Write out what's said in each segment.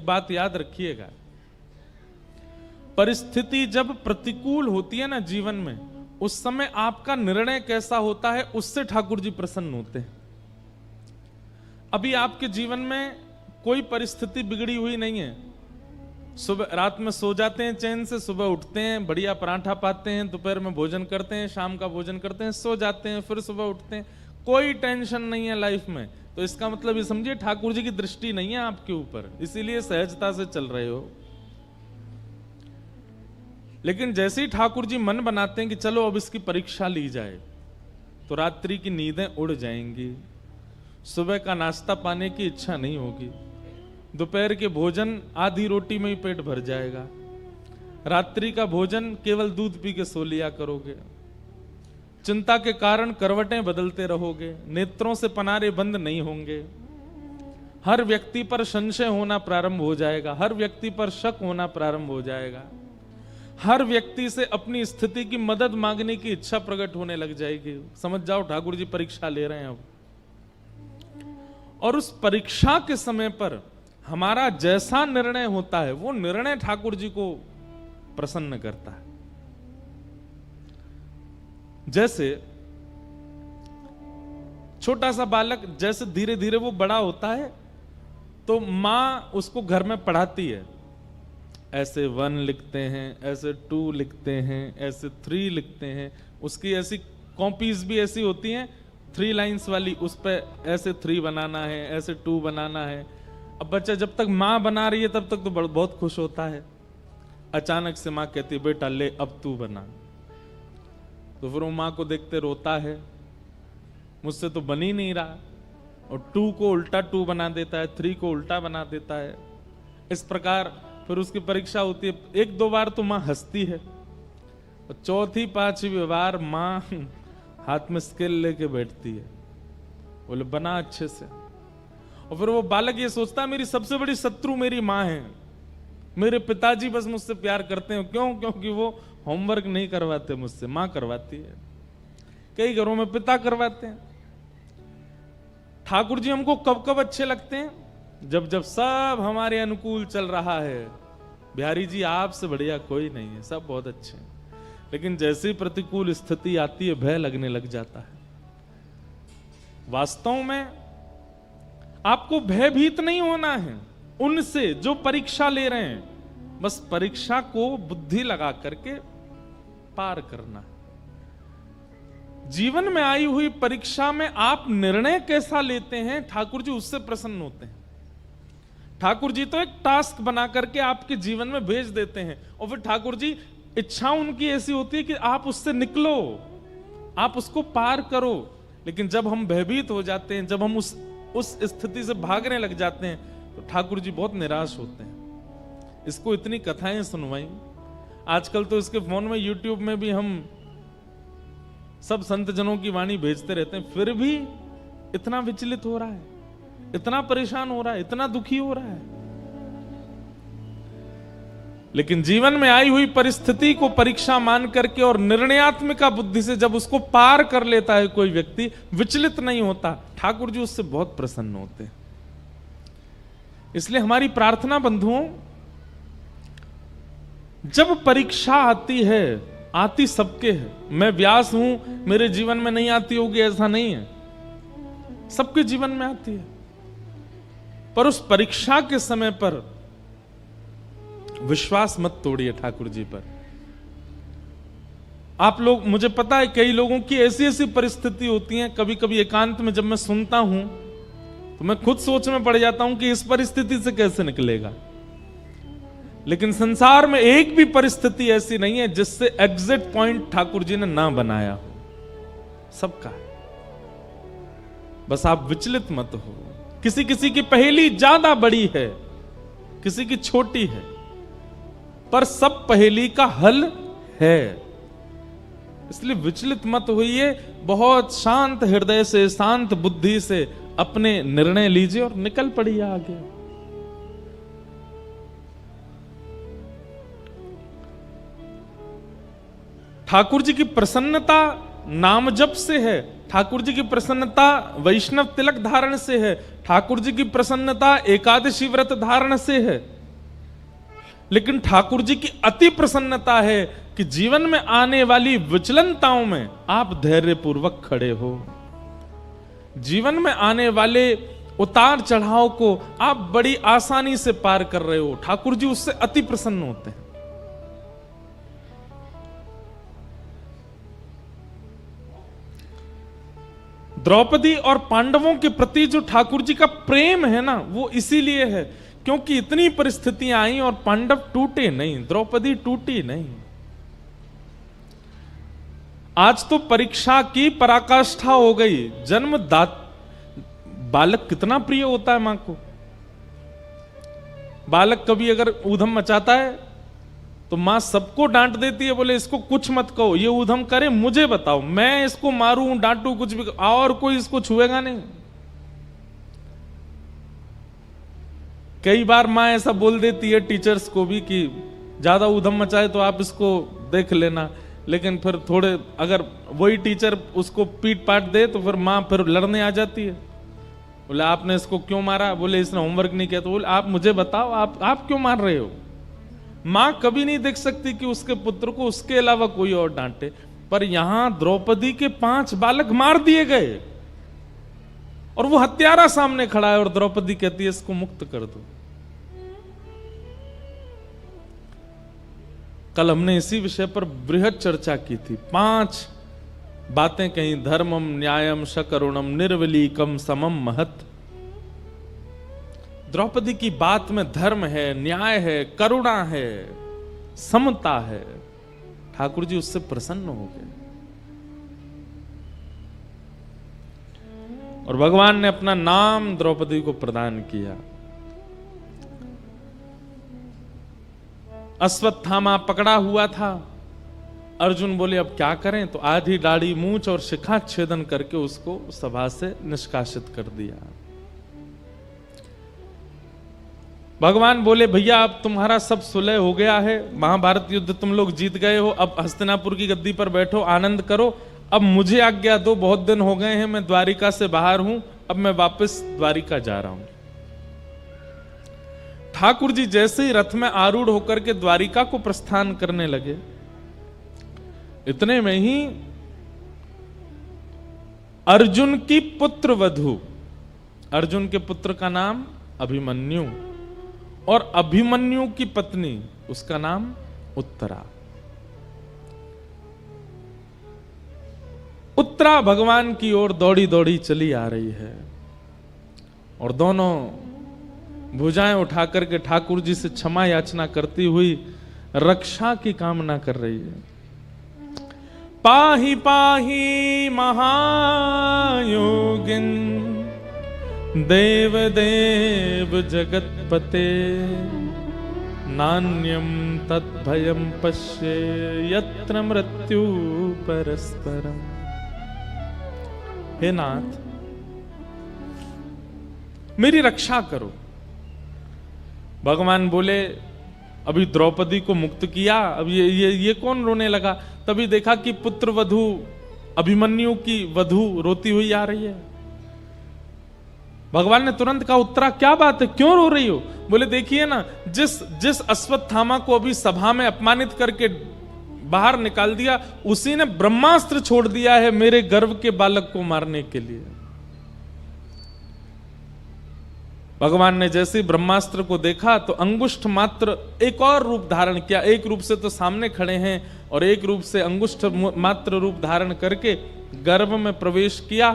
बात याद रखिएगा, परिस्थिति जब प्रतिकूल होती है ना जीवन में, उस समय आपका निर्णय कैसा होता है उससे ठाकुर जी प्रसन्न होते हैं। अभी आपके जीवन में कोई परिस्थिति बिगड़ी हुई नहीं है, सुबह रात में सो जाते हैं चैन से, सुबह उठते हैं, बढ़िया पराठा पाते हैं, दोपहर में भोजन करते हैं, शाम का भोजन करते हैं, सो जाते हैं, फिर सुबह उठते हैं, कोई टेंशन नहीं है लाइफ में। तो इसका मतलब ये समझिए ठाकुर जी की दृष्टि नहीं है आपके ऊपर, इसीलिए सहजता से चल रहे हो। लेकिन जैसे ही ठाकुर जी मन बनाते हैं कि चलो अब इसकी परीक्षा ली जाए, तो रात्रि की नींदें उड़ जाएंगी, सुबह का नाश्ता पाने की इच्छा नहीं होगी, दोपहर के भोजन आधी रोटी में ही पेट भर जाएगा, रात्रि का भोजन केवल दूध पी के सो लिया करोगे, चिंता के कारण करवटें बदलते रहोगे, नेत्रों से पनारे बंद नहीं होंगे, हर व्यक्ति पर संशय होना प्रारंभ हो जाएगा, हर व्यक्ति पर शक होना प्रारंभ हो जाएगा, हर व्यक्ति से अपनी स्थिति की मदद मांगने की इच्छा प्रकट होने लग जाएगी। समझ जाओ ठाकुर जी परीक्षा ले रहे हैं अब। और उस परीक्षा के समय पर हमारा जैसा निर्णय होता है वो निर्णय ठाकुर जी को प्रसन्न करता है। जैसे छोटा सा बालक जैसे धीरे धीरे वो बड़ा होता है, तो मां उसको घर में पढ़ाती है, ऐसे 1 लिखते हैं, ऐसे 2 लिखते हैं, ऐसे 3 लिखते हैं, उसकी ऐसी कॉपीज भी ऐसी होती हैं 3 लाइंस वाली, उस पर ऐसे 3 बनाना है, ऐसे 2 बनाना है। अब बच्चा जब तक माँ बना रही है तब तक तो बहुत खुश होता है, अचानक से माँ कहती है बेटा ले अब तू बना, तो फिर वो माँ को देखते रोता है, मुझसे तो बन ही नहीं रहा, और 2 को उल्टा 2 बना देता है, 3 को उल्टा बना देता है। इस प्रकार फिर उसकी परीक्षा होती है, 1-2 बार तो माँ हंसती है, और 4th-5वीं बार माँ हाथ में स्केल लेके बैठती है, बोले बना अच्छे से। और फिर वो बालक ये सोचता है मेरी सबसे बड़ी शत्रु मेरी माँ है, मेरे पिताजी बस मुझसे प्यार करते हैं। क्यों? क्योंकि वो होमवर्क नहीं करवाते मुझसे, माँ करवाती है। कई घरों में पिता करवाते हैं। ठाकुर जी हमको कब कब अच्छे लगते हैं? जब जब सब हमारे अनुकूल चल रहा है। बिहारी जी आपसे बढ़िया कोई नहीं है, सब बहुत अच्छे हैं। लेकिन जैसे ही प्रतिकूल स्थिति आती है भय लगने लग जाता है। वास्तव में आपको भयभीत नहीं होना है उनसे जो परीक्षा ले रहे हैं, बस परीक्षा को बुद्धि लगा करके पार करना है। जीवन में आई हुई परीक्षा में आप निर्णय कैसा लेते हैं, ठाकुर जी उससे प्रसन्न होते हैं। ठाकुर जी तो एक टास्क बना करके आपके जीवन में भेज देते हैं, और फिर ठाकुर जी इच्छा उनकी ऐसी होती है कि आप उससे निकलो, आप उसको पार करो। लेकिन जब हम भयभीत हो जाते हैं, जब हम उस स्थिति से भागने लग जाते हैं, तो ठाकुर जी बहुत निराश होते हैं। इसको इतनी कथाएं सुनवाई, आजकल तो इसके फोन में यूट्यूब में भी हम सब संत जनों की वाणी भेजते रहते हैं, फिर भी इतना विचलित हो रहा है, इतना परेशान हो रहा है, इतना दुखी हो रहा है। लेकिन जीवन में आई हुई परिस्थिति को परीक्षा मान करके और निर्णयात्मिका बुद्धि से जब उसको पार कर लेता है कोई व्यक्ति, विचलित नहीं होता, ठाकुर जी उससे बहुत प्रसन्न होते हैं। इसलिए हमारी प्रार्थना बंधुओं, जब परीक्षा आती है, आती सबके है, मैं व्यास हूं मेरे जीवन में नहीं आती होगी ऐसा नहीं है, सबके जीवन में आती है। पर उस परीक्षा के समय पर विश्वास मत तोड़िए ठाकुर जी पर। आप लोग, मुझे पता है कई लोगों की ऐसी ऐसी परिस्थिति होती है, कभी कभी एकांत में जब मैं सुनता हूं तो मैं खुद सोच में पड़ जाता हूं कि इस परिस्थिति से कैसे निकलेगा। लेकिन संसार में एक भी परिस्थिति ऐसी नहीं है जिससे एग्जिट पॉइंट ठाकुर जी ने ना बनाया हो, सबका है। बस आप विचलित मत हो। किसी किसी की पहेली ज्यादा बड़ी है, किसी की छोटी है, पर सब पहेली का हल है। इसलिए विचलित मत होइए, बहुत शांत हृदय से, शांत बुद्धि से अपने निर्णय लीजिए और निकल पड़िए आगे। ठाकुर जी की प्रसन्नता नाम जप से है, ठाकुर जी की प्रसन्नता वैष्णव तिलक धारण से है, ठाकुर जी की प्रसन्नता एकादशी व्रत धारण से है। लेकिन ठाकुर जी की अति प्रसन्नता है कि जीवन में आने वाली विचलनताओं में आप धैर्यपूर्वक खड़े हो। जीवन में आने वाले उतार चढ़ाव को आप बड़ी आसानी से पार कर रहे हो। ठाकुर जी उससे अति प्रसन्न होते हैं। द्रौपदी और पांडवों के प्रति जो ठाकुर जी का प्रेम है ना, वो इसीलिए है क्योंकि इतनी परिस्थितियां आई और पांडव टूटे नहीं, द्रौपदी टूटी नहीं। आज तो परीक्षा की पराकाष्ठा हो गई। बालक कितना प्रिय होता है मां को। बालक कभी अगर ऊधम मचाता है तो मां सबको डांट देती है, बोले इसको कुछ मत कहो, ये ऊधम करे मुझे बताओ, मैं इसको मारूं डांटू कुछ भी, और कोई इसको छुएगा नहीं। कई बार मां ऐसा बोल देती है टीचर्स को भी कि ज्यादा ऊधम मचाए तो आप इसको देख लेना, लेकिन फिर थोड़े अगर वही टीचर उसको पीट पाट दे तो फिर मां फिर लड़ने आ जाती है। बोले आपने इसको क्यों मारा, बोले इसने होमवर्क नहीं किया, तो बोले आप मुझे बताओ आप क्यों मार रहे हो। मां कभी नहीं देख सकती कि उसके पुत्र को उसके अलावा कोई और डांटे, पर यहां द्रौपदी के 5 बालक मार दिए गए और वो हत्यारा सामने खड़ा है और द्रौपदी कहती है इसको मुक्त कर दो। कल हमने इसी विषय पर बृहद चर्चा की थी। 5 बातें कहीं, धर्मम न्यायम शकरुणम निर्वलीकम समम महत। द्रौपदी की बात में धर्म है, न्याय है, करुणा है, समता है। ठाकुर जी उससे प्रसन्न हो गए और भगवान ने अपना नाम द्रौपदी को प्रदान किया। अश्वत्थामा पकड़ा हुआ था। अर्जुन बोले अब क्या करें, तो आधी दाढ़ी मूंछ और शिखा छेदन करके उसको सभा से निष्कासित कर दिया। भगवान बोले भैया अब तुम्हारा सब सुलह हो गया है, महाभारत युद्ध तुम लोग जीत गए हो, अब हस्तिनापुर की गद्दी पर बैठो, आनंद करो, अब मुझे आज्ञा दो, बहुत दिन हो गए हैं, मैं द्वारिका से बाहर हूं, अब मैं वापस द्वारिका जा रहा हूं। ठाकुर जी जैसे ही रथ में आरूढ़ होकर के द्वारिका को प्रस्थान करने लगे, इतने में ही अर्जुन की पुत्र वधू, अर्जुन के पुत्र का नाम अभिमन्यु और अभिमन्यु की पत्नी उसका नाम उत्तरा। उत्तरा भगवान की ओर दौड़ी दौड़ी चली आ रही है और दोनों भुजाएं उठाकर के ठाकुर जी से क्षमा याचना करती हुई रक्षा की कामना कर रही है। पाहि पाहि महायोगिन देव देव जगतपते नान्यम तद्भयम पश्ये यत्र मृत्यु परस्परम। हे नाथ मेरी रक्षा करो। भगवान बोले अभी द्रौपदी को मुक्त किया, अब ये कौन रोने लगा। तभी देखा कि पुत्र वधू अभिमन्यु की वधू रोती हुई आ रही है। भगवान ने तुरंत कहा उत्तरा क्या बात है, क्यों रो रही हो। बोले देखिए ना, जिस अश्वत्थामा को अभी सभा में अपमानित करके बाहर निकाल दिया, उसी ने ब्रह्मास्त्र छोड़ दिया है मेरे गर्भ के बालक को मारने के लिए। भगवान ने जैसे ही ब्रह्मास्त्र को देखा तो अंगुष्ठ मात्र एक और रूप धारण किया। एक रूप से तो सामने खड़े हैं और एक रूप से अंगुष्ठ मात्र रूप धारण करके गर्भ में प्रवेश किया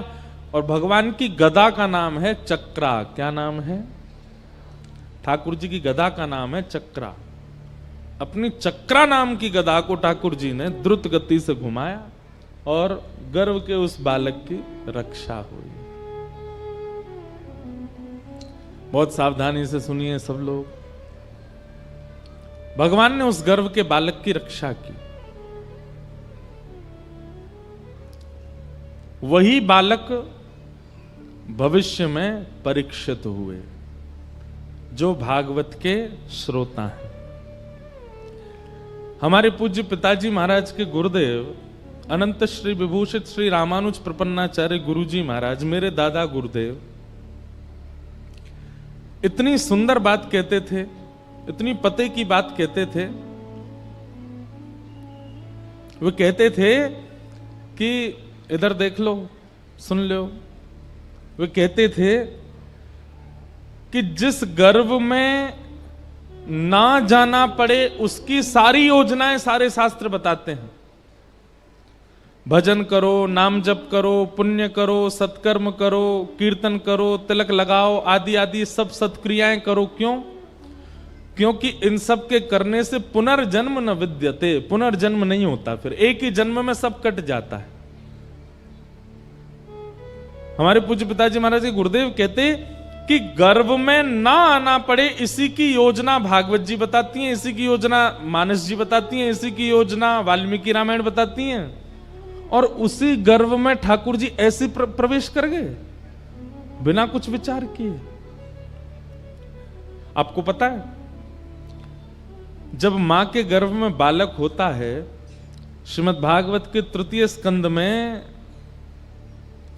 और भगवान की गदा का नाम है चक्रा। क्या नाम है? ठाकुर जी की गदा का नाम है चक्रा। अपनी चक्रा नाम की गदा को ठाकुर जी ने द्रुत गति से घुमाया और गर्भ के उस बालक की रक्षा हुई। बहुत सावधानी से सुनिए सब लोग। भगवान ने उस गर्भ के बालक की रक्षा की। वही बालक भविष्य में परीक्षित हुए जो भागवत के श्रोता हैं। हमारे पूज्य पिताजी महाराज के गुरुदेव अनंत श्री विभूषित श्री रामानुज प्रपन्नाचार्य गुरुजी महाराज, मेरे दादा गुरुदेव, इतनी सुंदर बात कहते थे इतनी पते की बात कहते थे। वो कहते थे कि इधर देख लो, सुन लो। वे कहते थे कि जिस गर्भ में ना जाना पड़े उसकी सारी योजनाएं सारे शास्त्र बताते हैं। भजन करो, नाम जप करो, पुण्य करो, सत्कर्म करो, कीर्तन करो, तिलक लगाओ, आदि आदि सब सत्क्रियाएं करो। क्यों? क्योंकि इन सब के करने से पुनर्जन्म न विद्यते, पुनर्जन्म नहीं होता, फिर एक ही जन्म में सब कट जाता है। हमारे पूज्य पिताजी महाराज जी गुरुदेव कहते कि गर्भ में ना आना पड़े, इसी की योजना भागवत जी बताती हैं, इसी की योजना मानस जी बताती हैं, इसी की योजना वाल्मीकि रामायण बताती हैं। और उसी गर्भ में ठाकुर जी ऐसे प्रवेश कर गए बिना कुछ विचार किए। आपको पता है, जब मां के गर्भ में बालक होता है, श्रीमद् भागवत के तृतीय स्कंद में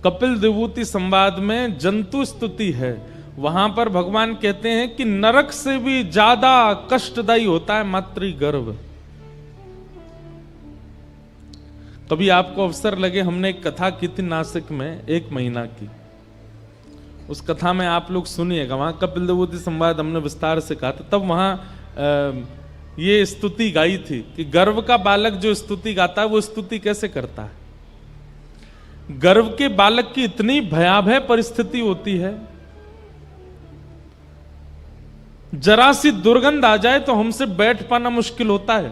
कपिल विभूति संवाद में जंतु स्तुति है। वहां पर भगवान कहते हैं कि नरक से भी ज्यादा कष्टदायी होता है मातृगर्भ। कभी आपको अवसर लगे, हमने एक कथा की थी नासिक में 1 महीना की, उस कथा में आप लोग सुनिएगा। वहां कपिल विभूति संवाद हमने विस्तार से कहा था। तब वहां ये स्तुति गाई थी कि गर्भ का बालक जो स्तुति गाता है वो स्तुति कैसे करता है। गर्भ के बालक की इतनी भयावह परिस्थिति होती है, जरा सी दुर्गंध आ जाए तो हमसे बैठ पाना मुश्किल होता है,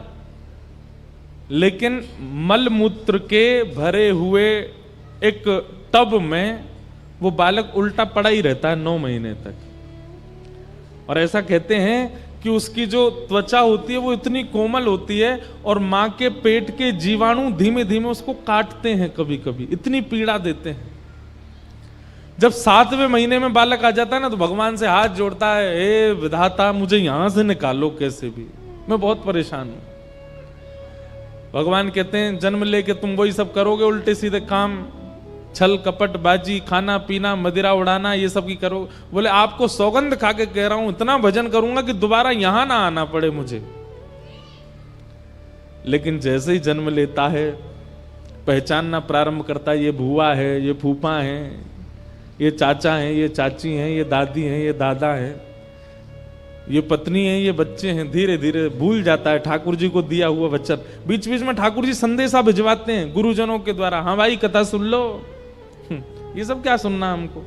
लेकिन मल मूत्र के भरे हुए एक टब में वो बालक उल्टा पड़ा ही रहता है 9 महीने तक। और ऐसा कहते हैं कि उसकी जो त्वचा होती है वो इतनी कोमल होती है और मां के पेट के जीवाणु धीमे धीमे उसको काटते हैं, कभी कभी इतनी पीड़ा देते हैं। जब 7वें महीने में बालक आ जाता है ना, तो भगवान से हाथ जोड़ता है, हे विधाता मुझे यहां से निकालो कैसे भी, मैं बहुत परेशान हूं। भगवान कहते हैं जन्म लेके तुम वही सब करोगे, उल्टे सीधे काम, छल कपट बाजी, खाना पीना, मदिरा उड़ाना, ये सब की करो। बोले आपको सौगंध खा के कह रहा हूं, इतना भजन करूंगा कि दोबारा यहां ना आना पड़े मुझे। लेकिन जैसे ही जन्म लेता है, पहचानना प्रारंभ करता है, ये बुआ है, ये फूफा है, ये चाचा हैं, ये चाची हैं, ये दादी हैं, ये दादा हैं, ये पत्नी है, ये बच्चे हैं। धीरे धीरे भूल जाता है ठाकुर जी को दिया हुआ वचन। बीच बीच में ठाकुर जी संदेशा भिजवाते हैं गुरुजनों के द्वारा, हाँ भाई कथा सुन लो, ये सब क्या सुनना हमको।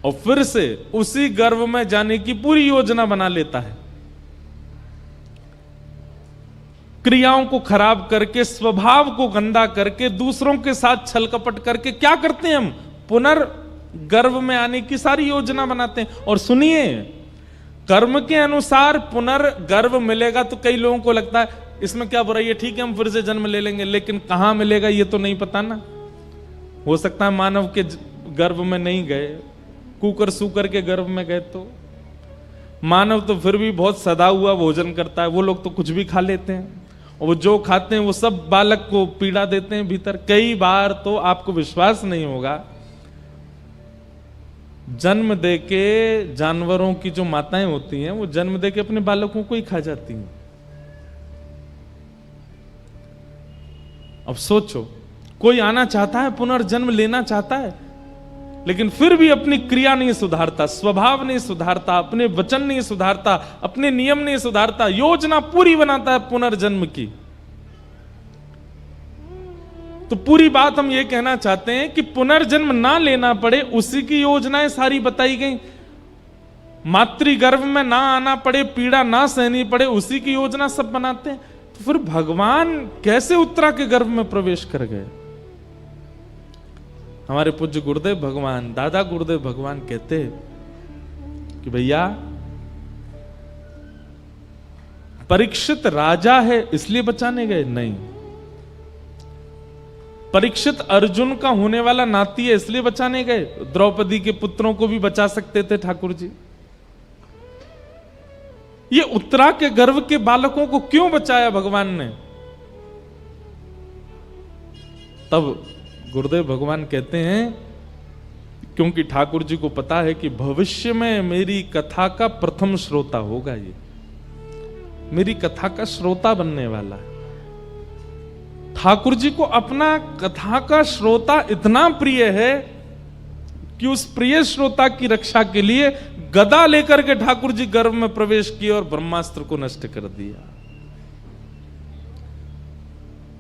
और फिर से उसी गर्भ में जाने की पूरी योजना बना लेता है। क्रियाओं को खराब करके, स्वभाव को गंदा करके, दूसरों के साथ छल कपट करके क्या करते हैं हम, पुनर्गर्भ में आने की सारी योजना बनाते हैं। और सुनिए, कर्म के अनुसार पुनर्गर्भ मिलेगा तो कई लोगों को लगता है इसमें क्या बुराई है, ठीक है हम फिर से जन्म ले लेंगे, लेकिन कहां मिलेगा ये तो नहीं पता ना। हो सकता है मानव के गर्भ में नहीं गए, कुकर सूकर के गर्भ में गए, तो मानव तो फिर भी बहुत सदा हुआ भोजन करता है, वो लोग तो कुछ भी खा लेते हैं, और वो जो खाते हैं वो सब बालक को पीड़ा देते हैं भीतर। कई बार तो आपको विश्वास नहीं होगा, जन्म दे के जानवरों की जो माताएं होती हैं वो जन्म दे के अपने बालकों को ही खा जाती हैं। अब सोचो, कोई आना चाहता है, पुनर्जन्म लेना चाहता है, लेकिन फिर भी अपनी क्रिया नहीं सुधारता, स्वभाव नहीं सुधारता, अपने वचन नहीं सुधारता, अपने नियम नहीं सुधारता, योजना पूरी बनाता है पुनर्जन्म की। तो पूरी बात हम ये कहना चाहते हैं कि पुनर्जन्म ना लेना पड़े, उसी की योजनाएं सारी बताई गई। मातृगर्भ में ना आना पड़े, पीड़ा ना सहनी पड़े, उसी की योजना सब बनाते हैं। तो फिर भगवान कैसे उत्तरा के गर्भ में प्रवेश कर गए। हमारे पूज्य गुरुदेव भगवान, दादा गुरुदेव भगवान कहते कि भैया परीक्षित राजा है इसलिए बचाने गए नहीं, परीक्षित अर्जुन का होने वाला नाती है इसलिए बचाने गए। द्रौपदी के पुत्रों को भी बचा सकते थे ठाकुर जी, ये उत्तरा के गर्भ के बालकों को क्यों बचाया भगवान ने। तब गुरुदेव भगवान कहते हैं क्योंकि ठाकुर जी को पता है कि भविष्य में मेरी कथा का प्रथम श्रोता होगा, ये मेरी कथा का श्रोता बनने वाला है। ठाकुर जी को अपना कथा का श्रोता इतना प्रिय है कि उस प्रिय श्रोता की रक्षा के लिए गदा लेकर के ठाकुर जी गर्भ में प्रवेश किए और ब्रह्मास्त्र को नष्ट कर दिया।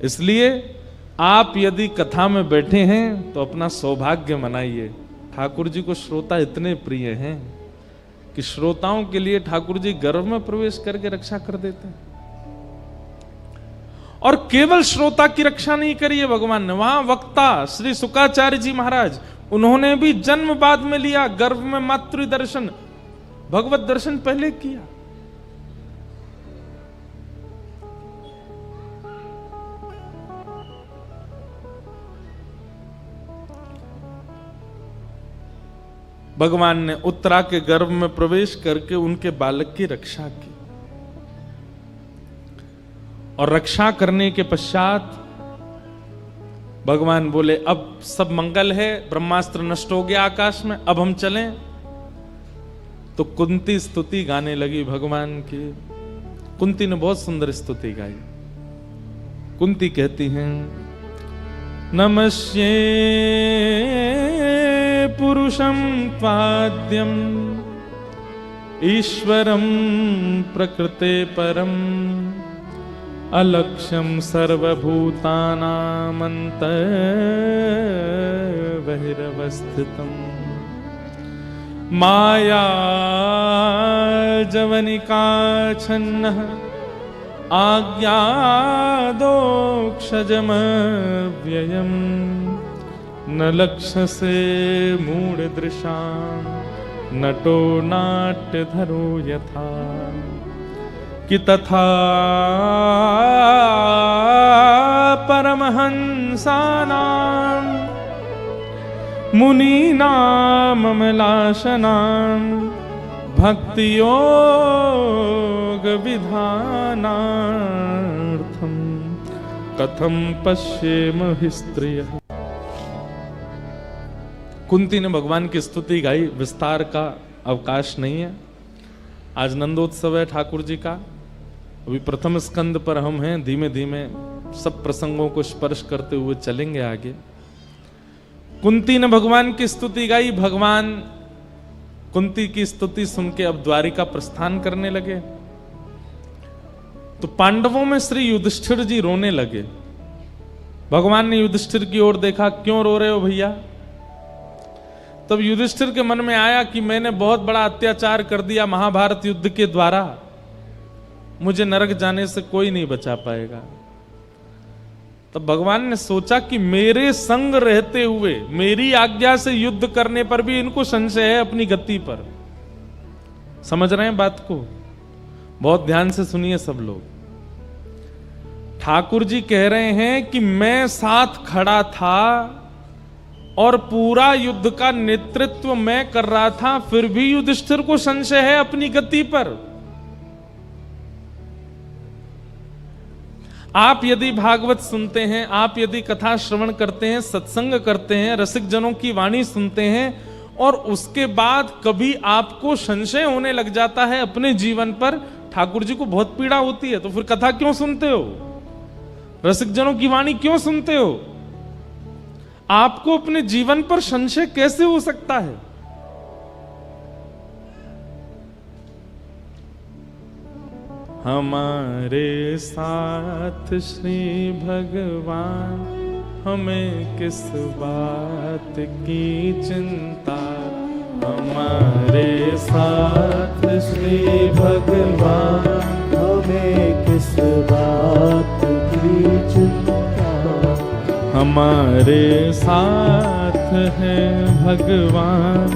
इसलिए आप यदि कथा में बैठे हैं तो अपना सौभाग्य मनाइए। ठाकुर जी को श्रोता इतने प्रिय हैं कि श्रोताओं के लिए ठाकुर जी गर्भ में प्रवेश करके रक्षा कर देते हैं। और केवल श्रोता की रक्षा नहीं करी है भगवान ने, वहां वक्ता श्री शुकाचार्य जी महाराज, उन्होंने भी जन्म बाद में लिया, गर्भ में मातृ दर्शन, भगवत दर्शन पहले किया। भगवान ने उत्तरा के गर्भ में प्रवेश करके उनके बालक की रक्षा की, और रक्षा करने के पश्चात भगवान बोले अब सब मंगल है, ब्रह्मास्त्र नष्ट हो गया आकाश में, अब हम चलें। तो कुंती स्तुति गाने लगी भगवान की। कुंती ने बहुत सुंदर स्तुति गाई। कुंती कहती हैं, नमस्ये पुरुषं पाद्यम ईश्वरं प्रकृते परम अलक्ष्यं सर्वभूतानामन्तर्बहिरवस्थितं माया जवनिकाच्छन्नः आज्ञादोक्षजमव्ययम् न लक्ष्यसे मूढदृशां नटो नाट्यधरो यथा कि तथा परमहंसानां मुनीनाममलाशनां भक्तियोग विधानार्थं कथं पश्येम हि स्त्रियः। कुंती ने भगवान की स्तुति गाई। विस्तार का अवकाश नहीं है, आज नंदोत्सव है ठाकुर जी का। अभी प्रथम स्कंद पर हम हैं, धीमे धीमे सब प्रसंगों को स्पर्श करते हुए चलेंगे आगे। कुंती ने भगवान की स्तुति गाई। भगवान कुंती की स्तुति सुन के अब द्वारिका प्रस्थान करने लगे। तो पांडवों में श्री युधिष्ठिर जी रोने लगे। भगवान ने युधिष्ठिर की ओर देखा, क्यों रो रहे हो भैया? तब युधिष्ठिर के मन में आया कि मैंने बहुत बड़ा अत्याचार कर दिया महाभारत युद्ध के द्वारा, मुझे नरक जाने से कोई नहीं बचा पाएगा। तब भगवान ने सोचा कि मेरे संग रहते हुए मेरी आज्ञा से युद्ध करने पर भी इनको संशय है अपनी गति पर। समझ रहे हैं बात को? बहुत ध्यान से सुनिए सब लोग। ठाकुर जी कह रहे हैं कि मैं साथ खड़ा था और पूरा युद्ध का नेतृत्व मैं कर रहा था, फिर भी युधिष्ठिर को संशय है अपनी गति पर। आप यदि भागवत सुनते हैं, आप यदि कथा श्रवण करते हैं, सत्संग करते हैं, रसिक जनों की वाणी सुनते हैं, और उसके बाद कभी आपको संशय होने लग जाता है अपने जीवन पर, ठाकुर जी को बहुत पीड़ा होती है, तो फिर कथा क्यों सुनते हो? रसिक जनों की वाणी क्यों सुनते हो? आपको अपने जीवन पर संशय कैसे हो सकता है? हमारे साथ श्री भगवान, हमें किस बात की चिंता। हमारे साथ श्री भगवान, हमें किस बात की चिंता। हमारे साथ है भगवान,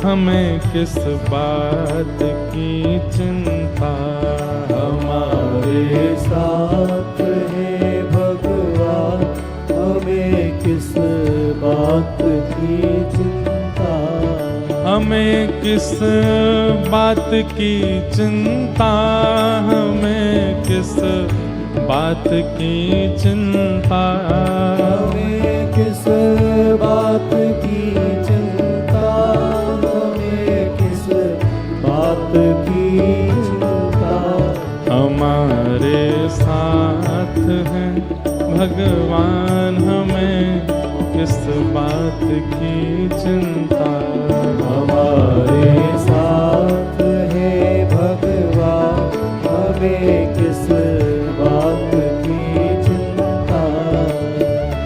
हमें किस बात की चिंता। हमारे साथ है भगवान, हमें किस बात की चिंता। हमें किस बात की चिंता, हमें किस बात की चिंता। हमें किस बात की चिंता, की चिंता। हमारे साथ हैं भगवान, हमें किस बात की चिंता। हमारे साथ है भगवान, हमें किस बात की चिंता।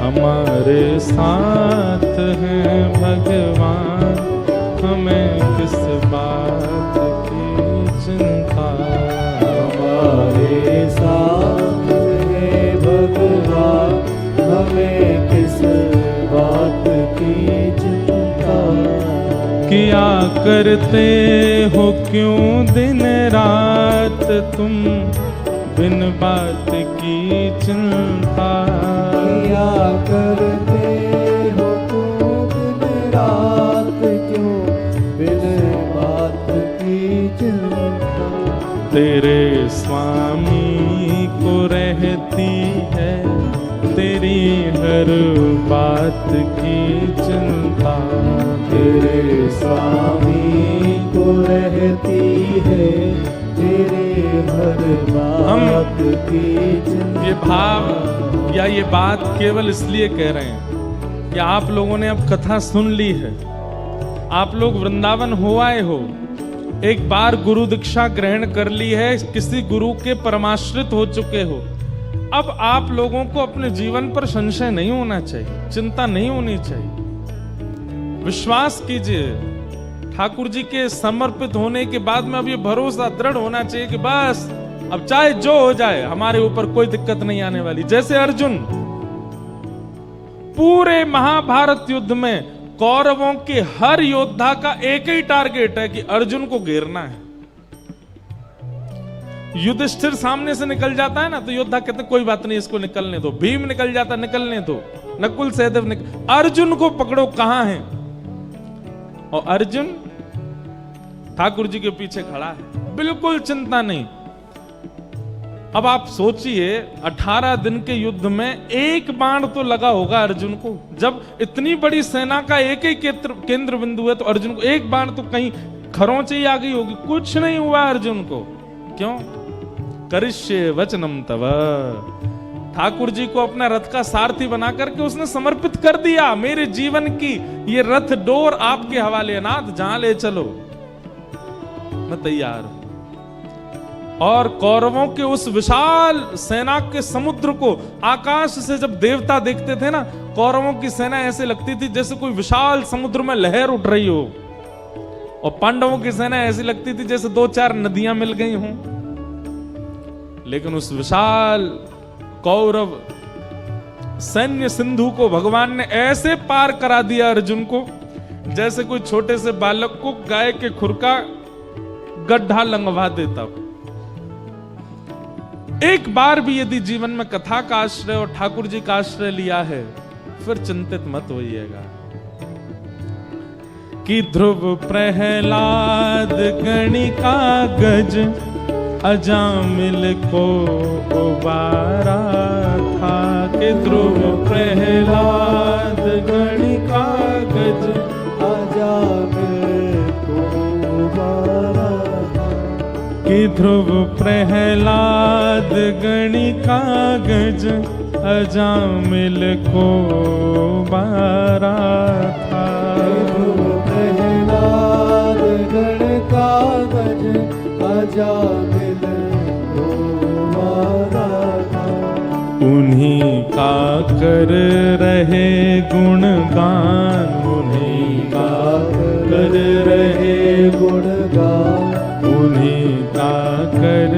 हमारे साथ हैं भगवान, हमें किस बात की चिंता। हमारे साथ है भगवान, हमें किस बात की चिंता। किया करते हो क्यों दिन रात तुम बिन बात की चिंता। किया करते हो तुम दिन रात क्यों बिन बात की चिंता। तेरे स्वामी को रहती है तेरी हर बात की चिंता। तेरे स्वामी को रहती है तेरे हर बात की चिंता। ये भाव या ये बात केवल इसलिए कह रहे हैं कि आप लोगों ने अब कथा सुन ली है, आप लोग वृंदावन हो आए हो, एक बार गुरु दीक्षा ग्रहण कर ली है, किसी गुरु के परमाश्रित हो चुके हो। अब आप लोगों को अपने जीवन पर संशय नहीं होना चाहिए, चिंता नहीं होनी चाहिए। विश्वास कीजिए, ठाकुर जी के समर्पित होने के बाद में अब ये भरोसा दृढ़ होना चाहिए कि बस अब चाहे जो हो जाए हमारे ऊपर कोई दिक्कत नहीं आने वाली। जैसे अर्जुन पूरे महाभारत युद्ध में कौरवों के हर योद्धा का एक ही टारगेट है कि अर्जुन को घेरना है। युधिष्ठिर सामने से निकल जाता है ना तो योद्धा कहते हैं कोई बात नहीं, इसको निकलने दो। भीम निकल जाता, निकलने दो। नकुल सहदेव अर्जुन को पकड़ो, कहां है? और अर्जुन ठाकुर जी के पीछे खड़ा है, बिल्कुल चिंता नहीं। अब आप सोचिए 18 दिन के युद्ध में एक बाण तो लगा होगा अर्जुन को। जब इतनी बड़ी सेना का एक ही केंद्र बिंदु है तो अर्जुन को एक बाण तो कहीं खरोंच ही आ गई होगी। कुछ नहीं हुआ अर्जुन को। क्यों? करिष्ये वचनम तव। ठाकुर जी को अपना रथ का सारथी बना करके उसने समर्पित कर दिया। मेरे जीवन की ये रथ डोर आपके हवाले, नाथ जहां ले चलो मैं तैयार हूं। और कौरवों के उस विशाल सेना के समुद्र को आकाश से जब देवता देखते थे ना, कौरवों की सेना ऐसे लगती थी जैसे कोई विशाल समुद्र में लहर उठ रही हो, और पांडवों की सेना ऐसी लगती थी जैसे 2-4 नदियां मिल गई हों। लेकिन उस विशाल कौरव सैन्य सिंधु को भगवान ने ऐसे पार करा दिया अर्जुन को, जैसे कोई छोटे से बालक को गाय के खुर का गड्ढा लंघवा देता। एक बार भी यदि जीवन में कथा का आश्रय और ठाकुर जी का आश्रय लिया है, फिर चिंतित मत होइएगा कि ध्रुव प्रहलाद गणिका गज अजामिल को उबारा था। कि ध्रुव प्रहलाद गणिका गज अजामिल को उबारा था। कि ध्रुव प्रहलाद गणिका गज अजामिल को उबारा था। प्रहलाद गणिका गज अजामिल को उबारा था। उन्हीं का कर रहे गुणगान, उन्हीं का कर रहे गुणगान, उन्हीं का कर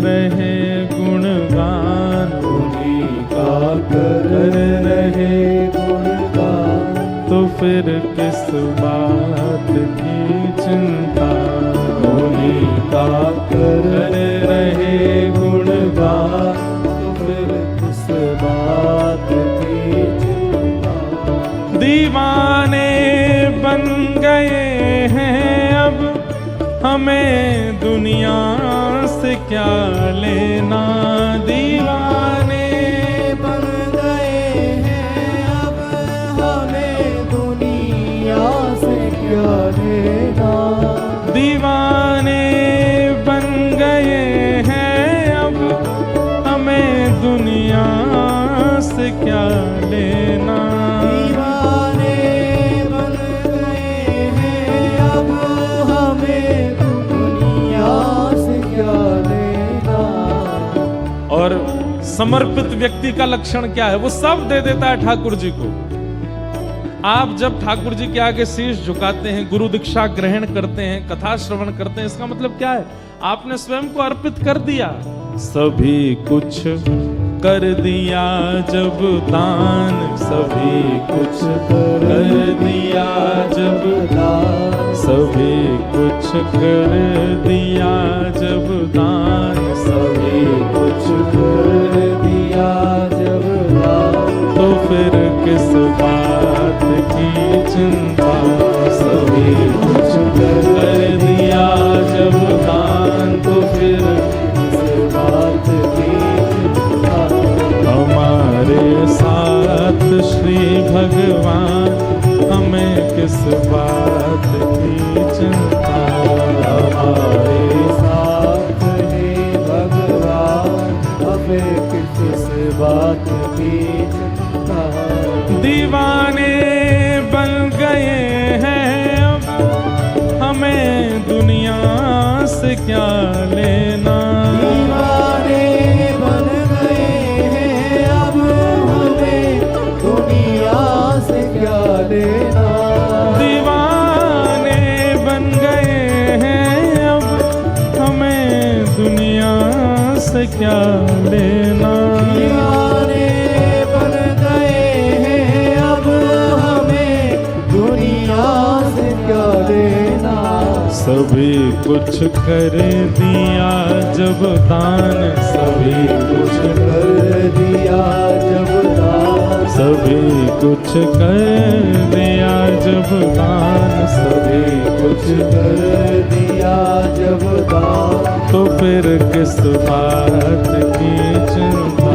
रहे गुणगान, उन्हीं का कर रहे गुणगान। तो फिर किस बात की चिंता। उन्हीं का कर रहे गुणगान, तो फिर किस बात की चिंता। दीवाने बन गए हैं अब, हमें दुनिया से क्या लेना। दीवाने बन गए हैं अब, हमें दुनिया से क्या लेना। दीवाने समर्पित व्यक्ति का लक्षण क्या है, वो सब दे देता है ठाकुर जी को। आप जब ठाकुर जी के आगे शीश झुकाते हैं, गुरु दीक्षा ग्रहण करते हैं, कथा श्रवण करते हैं, इसका मतलब क्या है, आपने स्वयं को अर्पित कर दिया। सभी कुछ कर दिया जब दान, सभी कुछ कर दिया जब दान, सभी कुछ कर दिया जब दान, सभी कुछ कर दिया जब दान, तो फिर किस बात की चिंता। सभी कुछ कर दिया जब दान, तो फिर किस बात की चिंता। हमारे साथ श्री भगवान, हमें किस बात की चिंता। हमारे साथ हे भगवान, हमें किस बात की चिंता। दीवाने बन गए हैं अब, हमें दुनिया से क्या लेना। दीवाने बन गए हैं अब, हमें दुनिया से क्या लेना। दीवाने बन गए हैं अब, हमें दुनिया से क्या लेना। दीवाने बन गए हैं अब, हमें दुनिया से क्या लेना। सभी कुछ कर दिया जब दान, सभी कुछ कर दिया जब दान, सभी कुछ कर दिया जब दान, सभी कुछ कर दिया जब दान, तो फिर किस बात की चिंता।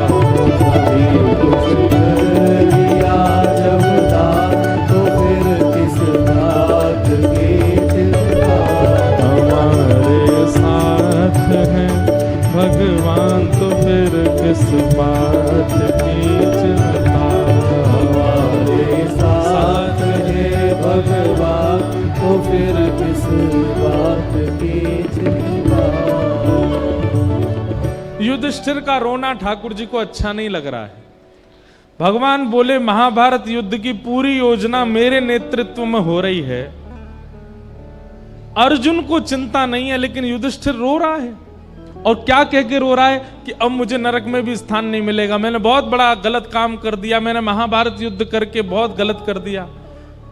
सभी कुछ कर दिया जब दान, तो फिर किस बात की चिंता। हमारे साथ है भगवान, तो फिर किस बात की चिंता। हमारे साथ है भगवान, तो फिर किस बात की चिंता। युधिष्ठिर का रोना ठाकुर जी को अच्छा नहीं लग रहा है। भगवान बोले, महाभारत युद्ध की पूरी योजना मेरे नेतृत्व में हो रही है, अर्जुन को चिंता नहीं है, लेकिन युधिष्ठिर रो रहा है। और क्या कह के रो रहा है कि अब मुझे नरक में भी स्थान नहीं मिलेगा, मैंने बहुत बड़ा गलत काम कर दिया, मैंने महाभारत युद्ध करके बहुत गलत कर दिया।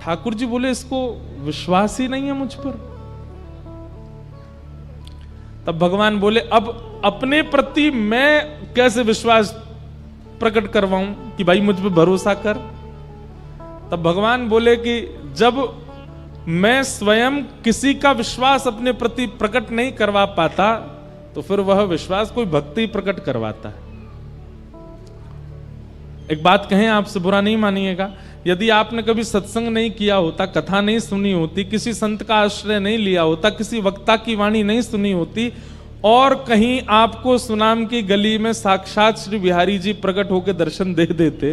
ठाकुर जी बोले, इसको विश्वास ही नहीं है मुझ पर। तब भगवान बोले, अब अपने प्रति मैं कैसे विश्वास प्रकट करवाऊं कि भाई मुझ पर भरोसा कर। तब भगवान बोले कि जब मैं स्वयं किसी का विश्वास अपने प्रति प्रकट नहीं करवा पाता, तो फिर वह विश्वास कोई भक्ति प्रकट करवाता है। एक बात कहें, आपसे बुरा नहीं मानिएगा, यदि आपने कभी सत्संग नहीं किया होता, कथा नहीं सुनी होती, किसी संत का आश्रय नहीं लिया होता, किसी वक्ता की वाणी नहीं सुनी होती, और कहीं आपको सुनाम की गली में साक्षात श्री बिहारी जी प्रकट होकर दर्शन दे देते,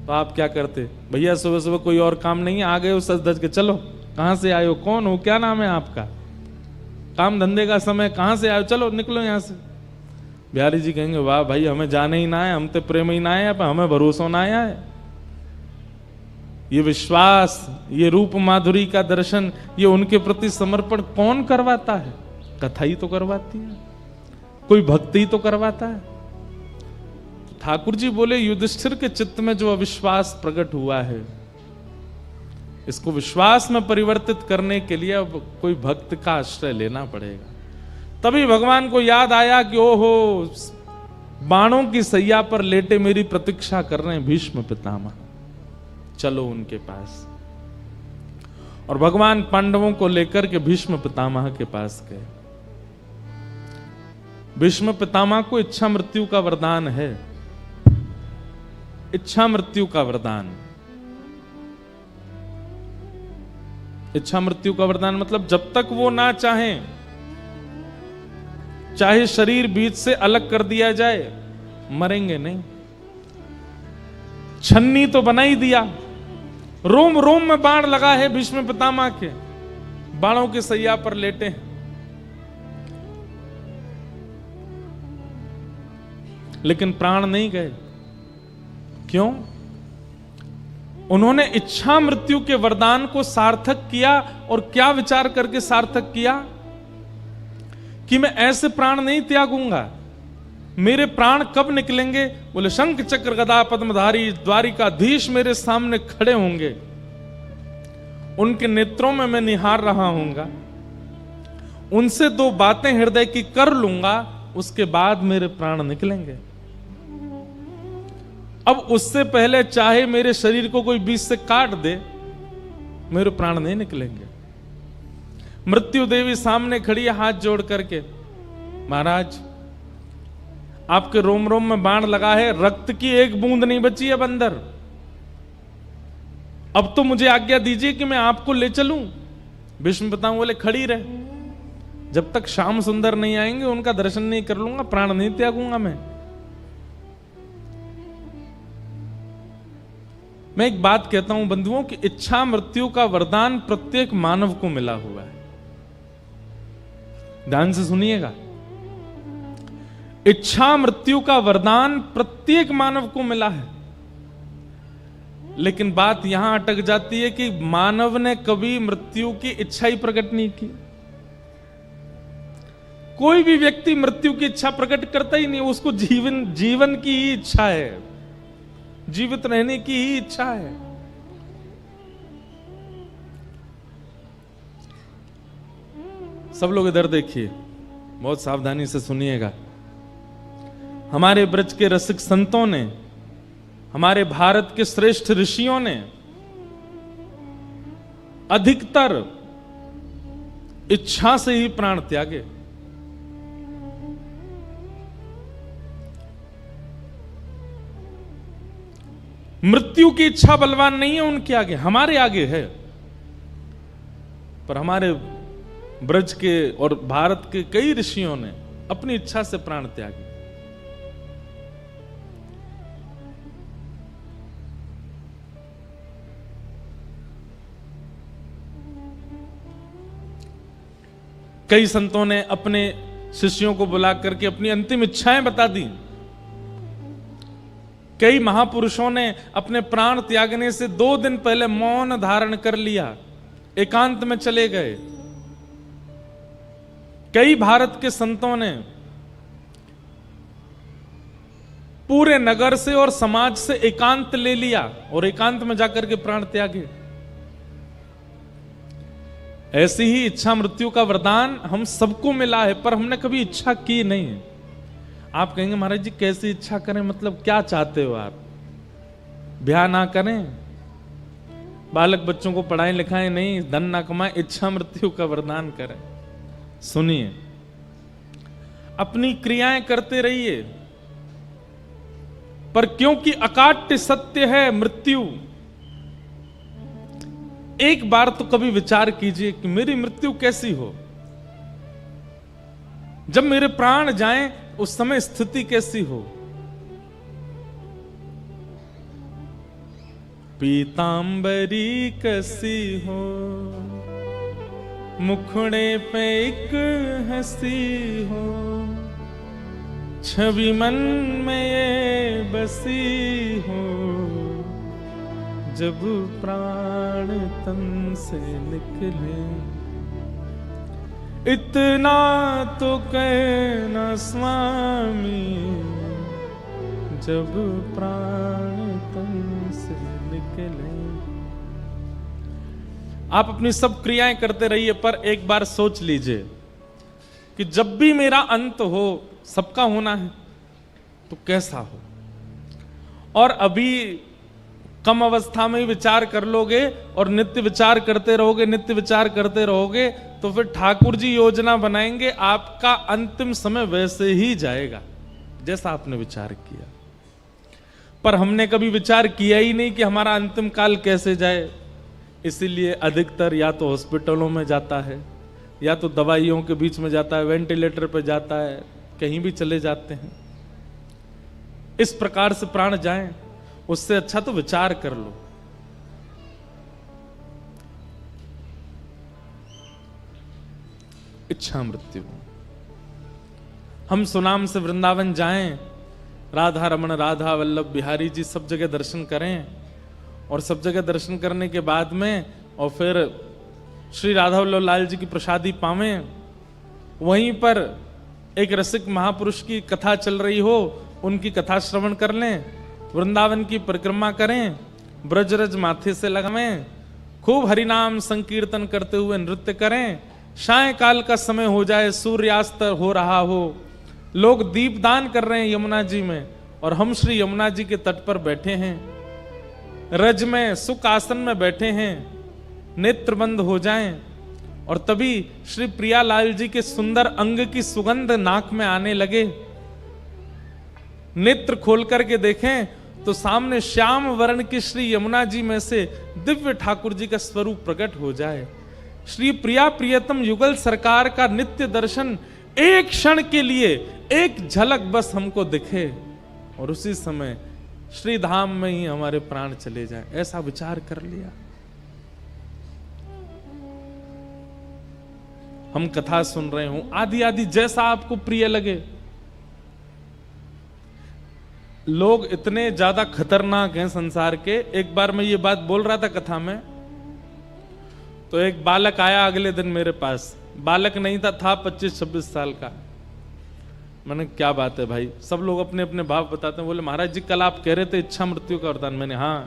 तो आप क्या करते? भैया सुबह सुबह कोई और काम नहीं है, आ गए हो सज धज के, चलो कहां से आए हो, कौन हो, क्या नाम है आपका, काम धंधे का समय, कहां से आए हो, चलो निकलो यहां से। बिहारी जी कहेंगे, वाह भाई, हमें जाने ही ना है, हम तो प्रेम ही ना है, पर हमें भरोसा ना आया है। ये विश्वास, ये रूप माधुरी का दर्शन, ये उनके प्रति समर्पण कौन करवाता है? कथा ही तो करवाती है, कोई भक्ति ही तो करवाता है। ठाकुर जी बोले, युधिष्ठिर के चित्त में जो अविश्वास प्रकट हुआ है, इसको विश्वास में परिवर्तित करने के लिए अब कोई भक्त का आश्रय लेना पड़ेगा। तभी भगवान को याद आया कि ओहो, बाणों की सैया पर लेटे मेरी प्रतीक्षा कर रहे हैं भीष्म पितामह, चलो उनके पास। और भगवान पांडवों को लेकर के भीष्म पितामह के पास गए। भीष्म पितामह को इच्छा मृत्यु का वरदान है, इच्छा मृत्यु का वरदान। इच्छा मृत्यु का वरदान मतलब जब तक वो ना चाहें, चाहे शरीर बीच से अलग कर दिया जाए, मरेंगे नहीं। छन्नी तो बना ही दिया, रोम रोम में बाण लगा है भीष्म पितामह के, बाणों के सैया पर लेटे हैं। लेकिन प्राण नहीं गए। क्यों? उन्होंने इच्छा मृत्यु के वरदान को सार्थक किया। और क्या विचार करके सार्थक किया? कि मैं ऐसे प्राण नहीं त्यागूंगा। मेरे प्राण कब निकलेंगे? बोले शंख चक्र गदा पद्मधारी द्वारिकाधीश मेरे सामने खड़े होंगे, उनके नेत्रों में मैं निहार रहा हूंगा, उनसे दो बातें हृदय की कर लूंगा, उसके बाद मेरे प्राण निकलेंगे। अब उससे पहले चाहे मेरे शरीर को कोई बीच से काट दे, मेरे प्राण नहीं निकलेंगे। मृत्यु देवी सामने खड़ी है हाथ जोड़ करके, महाराज आपके रोम रोम में बाण लगा है, रक्त की एक बूंद नहीं बची है अंदर। अब तो मुझे आज्ञा दीजिए कि मैं आपको ले चलूं। भीष्म पितामह बोले खड़ी रहे, जब तक श्याम सुंदर नहीं आएंगे उनका दर्शन नहीं कर लूंगा, प्राण नहीं त्यागूंगा मैं एक बात कहता हूं बंधुओं कि इच्छा मृत्यु का वरदान प्रत्येक मानव को मिला हुआ है। ध्यान से सुनिएगा, इच्छा मृत्यु का वरदान प्रत्येक मानव को मिला है। लेकिन बात यहां अटक जाती है कि मानव ने कभी मृत्यु की इच्छा ही प्रकट नहीं की। कोई भी व्यक्ति मृत्यु की इच्छा प्रकट करता ही नहीं, उसको जीवन की ही इच्छा है, जीवित रहने की ही इच्छा है। सब लोग इधर देखिए, बहुत सावधानी से सुनिएगा। हमारे ब्रज के रसिक संतों ने, हमारे भारत के श्रेष्ठ ऋषियों ने अधिकतर इच्छा से ही प्राण त्यागे। मृत्यु की इच्छा बलवान नहीं है उनके आगे, हमारे आगे है। पर हमारे ब्रज के और भारत के कई ऋषियों ने अपनी इच्छा से प्राण त्यागे। कई संतों ने अपने शिष्यों को बुला करके अपनी अंतिम इच्छाएं बता दी। कई महापुरुषों ने अपने प्राण त्यागने से 2 दिन पहले मौन धारण कर लिया, एकांत में चले गए। कई भारत के संतों ने पूरे नगर से और समाज से एकांत ले लिया और एकांत में जाकर के प्राण त्यागे। ऐसी ही इच्छा मृत्यु का वरदान हम सबको मिला है, पर हमने कभी इच्छा की नहीं है। आप कहेंगे महाराज जी कैसी इच्छा करें, मतलब क्या चाहते हो आप? ब्याह ना करें, बालक बच्चों को पढ़ाएं लिखाएं नहीं, धन ना कमाएं, इच्छा मृत्यु का वरदान करें। सुनिए, अपनी क्रियाएं करते रहिए, पर क्योंकि अकाट्य सत्य है मृत्यु, एक बार तो कभी विचार कीजिए कि मेरी मृत्यु कैसी हो, जब मेरे प्राण जाएं उस समय स्थिति कैसी हो। पीतांबरी कसी हो, मुखड़े पे एक हंसी हो, छवि मन में ये बसी हो, जब प्राण तन से निकले। इतना तो कहना स्वामी, जब प्राण तन से निकले। आप अपनी सब क्रियाएं करते रहिए, पर एक बार सोच लीजिए कि जब भी मेरा अंत हो, सबका होना है, तो कैसा हो। और अभी कम अवस्था में ही विचार कर लोगे और नित्य विचार करते रहोगे, नित्य विचार करते रहोगे, तो फिर ठाकुर जी योजना बनाएंगे, आपका अंतिम समय वैसे ही जाएगा जैसा आपने विचार किया। पर हमने कभी विचार किया ही नहीं कि हमारा अंतिम काल कैसे जाए। इसीलिए अधिकतर या तो हॉस्पिटलों में जाता है, या तो दवाइयों के बीच में जाता है, वेंटिलेटर पर जाता है, कहीं भी चले जाते हैं। इस प्रकार से प्राण जाएं, उससे अच्छा तो विचार कर लो। इच्छा मृत्यु। हम सुनाम से वृंदावन जाएं, राधा रमन, राधा वल्लभ बिहारी जी सब जगह दर्शन करें, और सब जगह दर्शन करने के बाद में और फिर श्री राधा वल्लभ लाल जी की प्रसादी पावें। वहीं पर एक रसिक महापुरुष की कथा चल रही हो, उनकी कथा श्रवण कर लें, वृंदावन की परिक्रमा करें, ब्रजरज माथे से लगावें, खूब हरिनाम संकीर्तन करते हुए नृत्य करें। सायंकाल का समय हो जाए, सूर्यास्त हो रहा हो, लोग दीपदान कर रहे हैं यमुना जी में, और हम श्री यमुना जी के तट पर बैठे हैं, रज में सुख आसन में बैठे हैं, नेत्र बंद हो जाएं, और तभी श्री प्रियालाल जी के सुंदर अंग की सुगंध नाक में आने लगे। नेत्र खोल करके देखें तो सामने श्याम वर्ण की श्री यमुना जी में से दिव्य ठाकुर जी का स्वरूप प्रकट हो जाए। श्री प्रिया प्रियतम युगल सरकार का नित्य दर्शन एक क्षण के लिए, एक झलक बस हमको दिखे, और उसी समय श्री धाम में ही हमारे प्राण चले जाए, ऐसा विचार कर लिया। हम कथा सुन रहे हो, आदि आदि जैसा आपको प्रिय लगे। लोग इतने ज्यादा खतरनाक हैं संसार के। एक बार मैं ये बात बोल रहा था कथा में, तो एक बालक आया अगले दिन मेरे पास। बालक नहीं था 25-26 साल का। मैंने क्या बात है भाई, सब लोग अपने अपने भाव बताते हैं। बोले महाराज जी कल आप कह रहे थे इच्छा मृत्यु का वरदान। मैंने हाँ।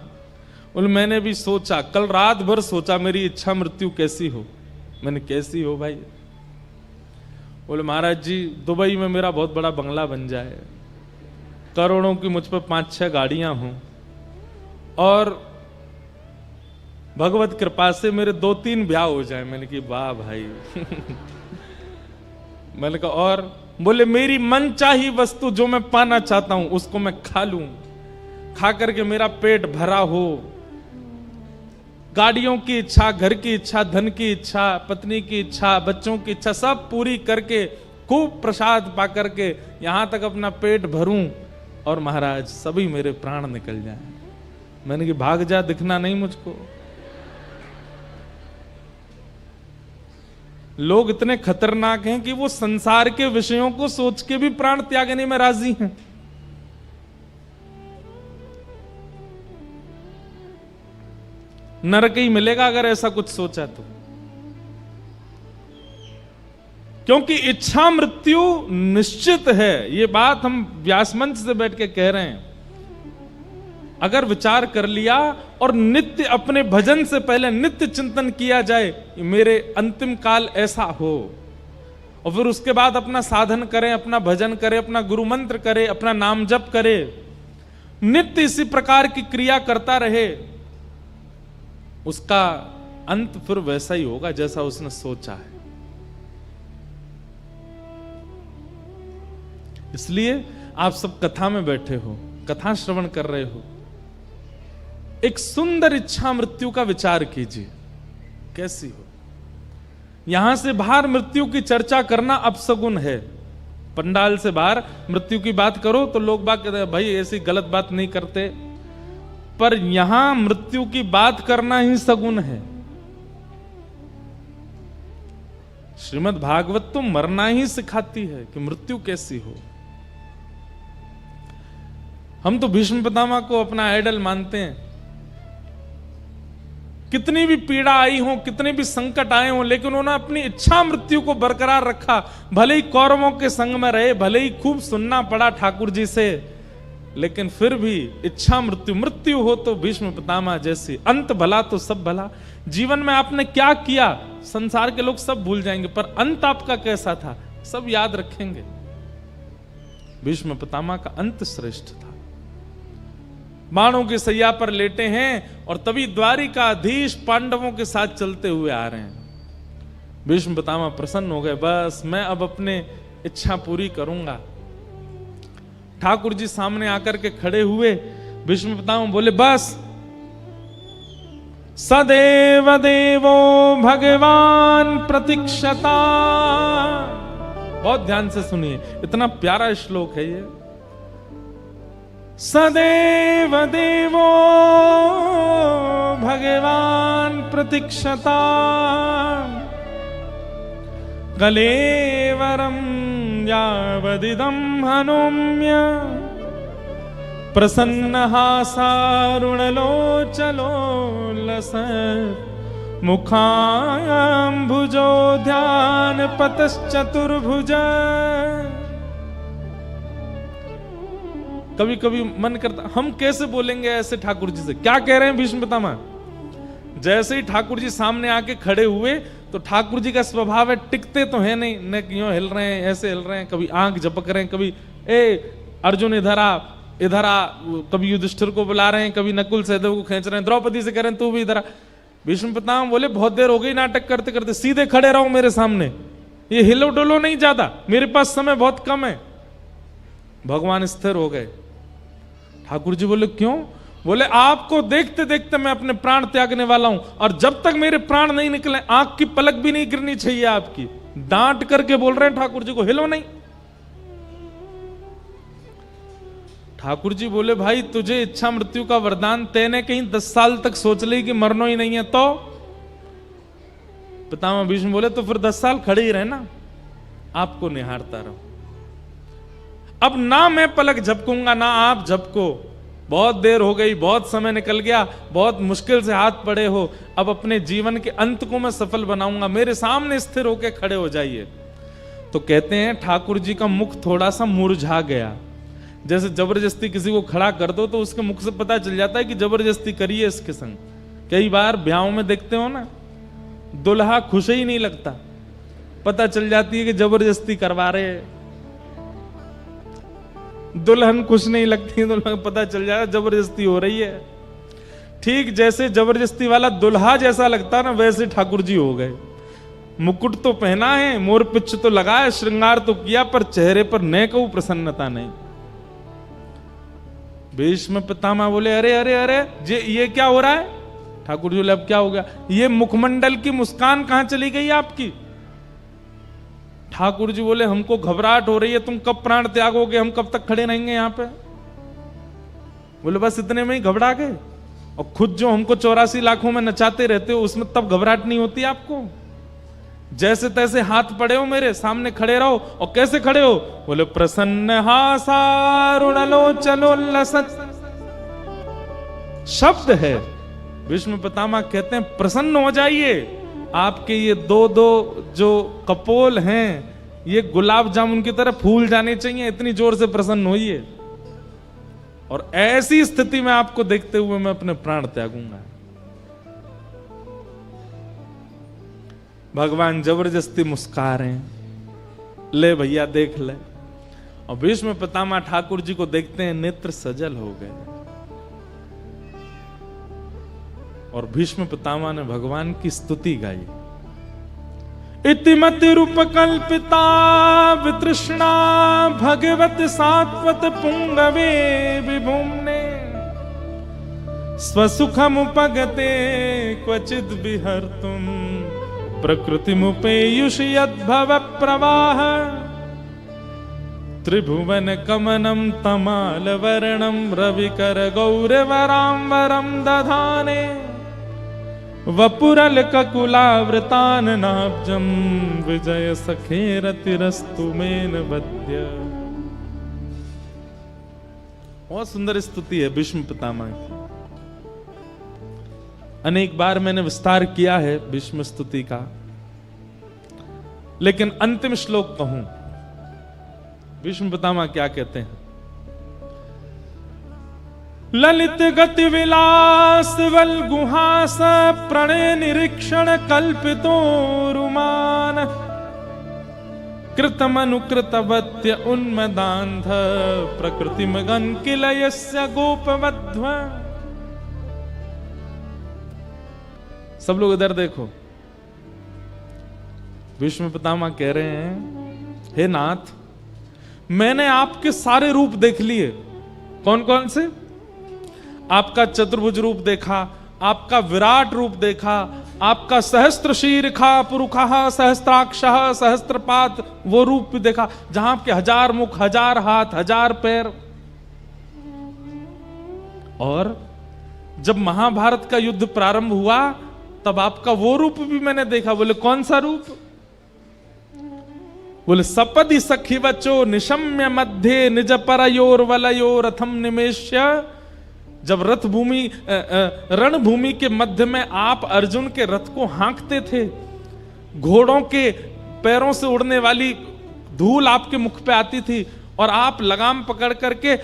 बोले मैंने भी सोचा, कल रात भर सोचा मेरी इच्छा मृत्यु कैसी हो। मैंने कैसी हो भाई? बोले महाराज जी दुबई में मेरा बहुत बड़ा बंगला बन जाए, करोड़ों की मुझ पर 5-6 गाड़ियां हों, और भगवत कृपा से मेरे 2-3 ब्याह हो जाए। मैंने कहा वाह भाई। मैंने कहा और? बोले मेरी मनचाही वस्तु जो मैं पाना चाहता हूं उसको मैं खा लूं, खा करके मेरा पेट भरा हो, गाड़ियों की इच्छा, घर की इच्छा, धन की इच्छा, पत्नी की इच्छा, बच्चों की इच्छा सब पूरी करके खूब प्रसाद पा करके यहां तक अपना पेट भरूं, और महाराज सभी मेरे प्राण निकल जाएं। मैंने कि भाग जा, दिखना नहीं मुझको। लोग इतने खतरनाक हैं कि वो संसार के विषयों को सोच के भी प्राण त्यागने में राजी हैं। नरक ही मिलेगा अगर ऐसा कुछ सोचा तो, क्योंकि इच्छा मृत्यु निश्चित है। ये बात हम व्यास मंच से बैठ के कह रहे हैं। अगर विचार कर लिया और नित्य अपने भजन से पहले नित्य चिंतन किया जाए मेरे अंतिम काल ऐसा हो, और फिर उसके बाद अपना साधन करें, अपना भजन करें, अपना गुरु मंत्र करे, अपना नाम जप करे, नित्य इसी प्रकार की क्रिया करता रहे, उसका अंत फिर वैसा ही होगा जैसा उसने सोचा है। इसलिए आप सब कथा में बैठे हो, कथा श्रवण कर रहे हो, एक सुंदर इच्छा मृत्यु का विचार कीजिए कैसी हो। यहां से बाहर मृत्यु की चर्चा करना अपशगुन है। पंडाल से बाहर मृत्यु की बात करो तो लोग बात कहते हैं भाई ऐसी गलत बात नहीं करते, पर यहां मृत्यु की बात करना ही सगुन है। श्रीमद् भागवत तो मरना ही सिखाती है कि मृत्यु कैसी हो। हम तो भीष्म पितामह को अपना आइडल मानते हैं। कितनी भी पीड़ा आई हो, कितने भी संकट आए हो, लेकिन उन्होंने अपनी इच्छा मृत्यु को बरकरार रखा। भले ही कौरवों के संग में रहे, भले ही खूब सुनना पड़ा ठाकुर जी से, लेकिन फिर भी इच्छा मृत्यु, मृत्यु हो तो भीष्म पितामह जैसी, अंत भला तो सब भला। जीवन में आपने क्या किया संसार के लोग सब भूल जाएंगे, पर अंत आपका कैसा था सब याद रखेंगे। भीष्म पितामह का अंत श्रेष्ठ था। बाणों की सैया पर लेटे हैं और तभी द्वारिकाधीश पांडवों के साथ चलते हुए आ रहे हैं। भीष्म पितामह प्रसन्न हो गए, बस मैं अब अपने इच्छा पूरी करूंगा। ठाकुर जी सामने आकर के खड़े हुए। भीष्म पितामह बोले बस सदैव देवो भगवान प्रतीक्षता। बहुत ध्यान से सुनिए, इतना प्यारा श्लोक है ये। सदैव देवो भगवान प्रतीक्षता कलेवरम यावदिदं हनोम्य प्रसन्न हासारुणलोचलो लस मुखाम्बुजो ध्यान पतश्चतुर्भुज। कभी कभी मन करता हम कैसे बोलेंगे ऐसे ठाकुर जी से, क्या कह रहे हैं भीष्म पितामह। जैसे ही ठाकुर जी सामने आके खड़े हुए तो ठाकुर जी का स्वभाव है टिकते तो है नहीं, न क्यों हिल रहे हैं, ऐसे हिल रहे हैं, कभी आंख झपक रहे हैं, कभी ए अर्जुन इधर आ, कभी युधिष्ठिर को बुला रहे हैं, कभी नकुल सहदेव को खींच रहे हैं, द्रौपदी से कह रहे हैं तू भी इधर आ। भीष्म पितामह बोले बहुत देर हो गई नाटक करते करते, सीधे खड़े रहो मेरे सामने, ये हिलो डोलो नहीं ज्यादा, मेरे पास समय बहुत कम है। भगवान स्थिर हो गए। ठाकुर जी बोले क्यों? बोले आपको देखते देखते मैं अपने प्राण त्यागने वाला हूं, और जब तक मेरे प्राण नहीं निकले आंख की पलक भी नहीं गिरनी चाहिए आपकी। डांट करके बोल रहे हैं ठाकुर जी को, हिलो नहीं। ठाकुर जी बोले भाई तुझे इच्छा मृत्यु का वरदान, तेने कहीं 10 साल तक सोच ली कि मरना ही नहीं है तो? पितामह भीष्म बोले तो फिर 10 साल खड़े ही रहे ना, आपको निहारता रहो। अब ना मैं पलक झपकूंगा ना आप झपको, बहुत देर हो गई, बहुत समय निकल गया, बहुत मुश्किल से हाथ पड़े हो, अब अपने जीवन के अंत को मैं सफल बनाऊंगा, मेरे सामने स्थिर होकर खड़े हो जाइए। तो कहते हैं ठाकुर जी का मुख थोड़ा सा मुरझा गया। जैसे जबरदस्ती किसी को खड़ा कर दो तो उसके मुख से पता चल जाता है कि जबरदस्ती करी है इसके संग। कई बार ब्याहों में देखते हो ना, दुल्हा खुश ही नहीं लगता, पता चल जाती है कि जबरदस्ती करवा रहे हैं। दुल्हन खुश नहीं लगती, दुल्हन पता चल जाएगा जबरदस्ती हो रही है। ठीक जैसे जबरदस्ती वाला दुल्हा जैसा लगता ना, वैसे ठाकुर जी हो गए। मुकुट तो पहना है, मोर पिच्छ तो लगाया, श्रृंगार तो किया, पर चेहरे पर न कहूं प्रसन्नता नहीं। भीष्म पितामह बोले अरे अरे अरे ये क्या हो रहा है? ठाकुर जी बोले अब क्या हो गया? ये मुखमंडल की मुस्कान कहां चली गई आपकी? ठाकुर जी बोले हमको घबराहट हो रही है, तुम कब प्राण त्यागोगे, हम कब तक खड़े रहेंगे यहां पे? बोले बस इतने में ही घबरा गए? और खुद जो हमको 84 लाखों में नचाते रहते हो उसमें तब घबराहट नहीं होती आपको? जैसे तैसे हाथ पड़े हो मेरे सामने, खड़े रहो। और कैसे खड़े हो? बोले प्रसन्न हासारुणलोचलोल्लसत् शब्द है। भीष्म पितामह कहते हैं प्रसन्न हो जाइए, आपके ये दो जो कपोल हैं ये गुलाब जामुन की तरह फूल जाने चाहिए, इतनी जोर से प्रसन्न होइए। और ऐसी स्थिति में आपको देखते हुए मैं अपने प्राण त्यागूंगा। भगवान जबरदस्ती मुस्कुरा रहे हैं, ले भैया देख ले। और भीष्म पितामह ठाकुर जी को देखते हैं, नेत्र सजल हो गए। और भीष्म पितामह ने भगवान की स्तुति गाई। इतिमति रूप कल्पिता वितृष्णा भगवत सात्वत पुंगवे विभुम्ने स्वसुखमुपगते क्वचिद विहर्तुम प्रकृतिमुपेयुष यद्भव प्रवाह त्रिभुवन कमनम तमाल वर्णम रविकर गौरवरांबरम दधाने वपुरल ककुलावृतान नाब्जम विजय सखेरतिरस्तु मेन बद्य। बहुत सुंदर स्तुति है भीष्म पितामह की। अनेक बार मैंने विस्तार किया है भीष्म स्तुति का, लेकिन अंतिम श्लोक कहूं। भीष्म पितामह क्या कहते हैं? ललित गति विलास वल गुहास प्रणय निरीक्षण कल्पितो रुमान कृतमनुकृतवत्य उन्मदान्ध प्रकृतिमगन किलयस्य गोपवध्व। सब लोग इधर देखो। भीष्म पितामह कह रहे हैं हे नाथ, मैंने आपके सारे रूप देख लिए। कौन कौन से? आपका चतुर्भुज रूप देखा, आपका विराट रूप देखा, आपका सहस्त्र शीर्षा पुरुखः सहस्त्राक्षः सहस्त्रपाद वो रूप भी देखा, जहां आपके 1000 मुख, 1000 हाथ, 1000 पैर। और जब महाभारत का युद्ध प्रारंभ हुआ तब आपका वो रूप भी मैंने देखा। बोले कौन सा रूप? बोले सपदि सखी वचो निशम्य मध्य निज परयोर वलयोर रथम निमेश्य। जब रथ भूमि रणभूमि के मध्य में आप अर्जुन के रथ को हाँकते थे, घोड़ों के पैरों से उड़ने वाली धूल आपके मुख पे आती थी और आप लगाम पकड़ करके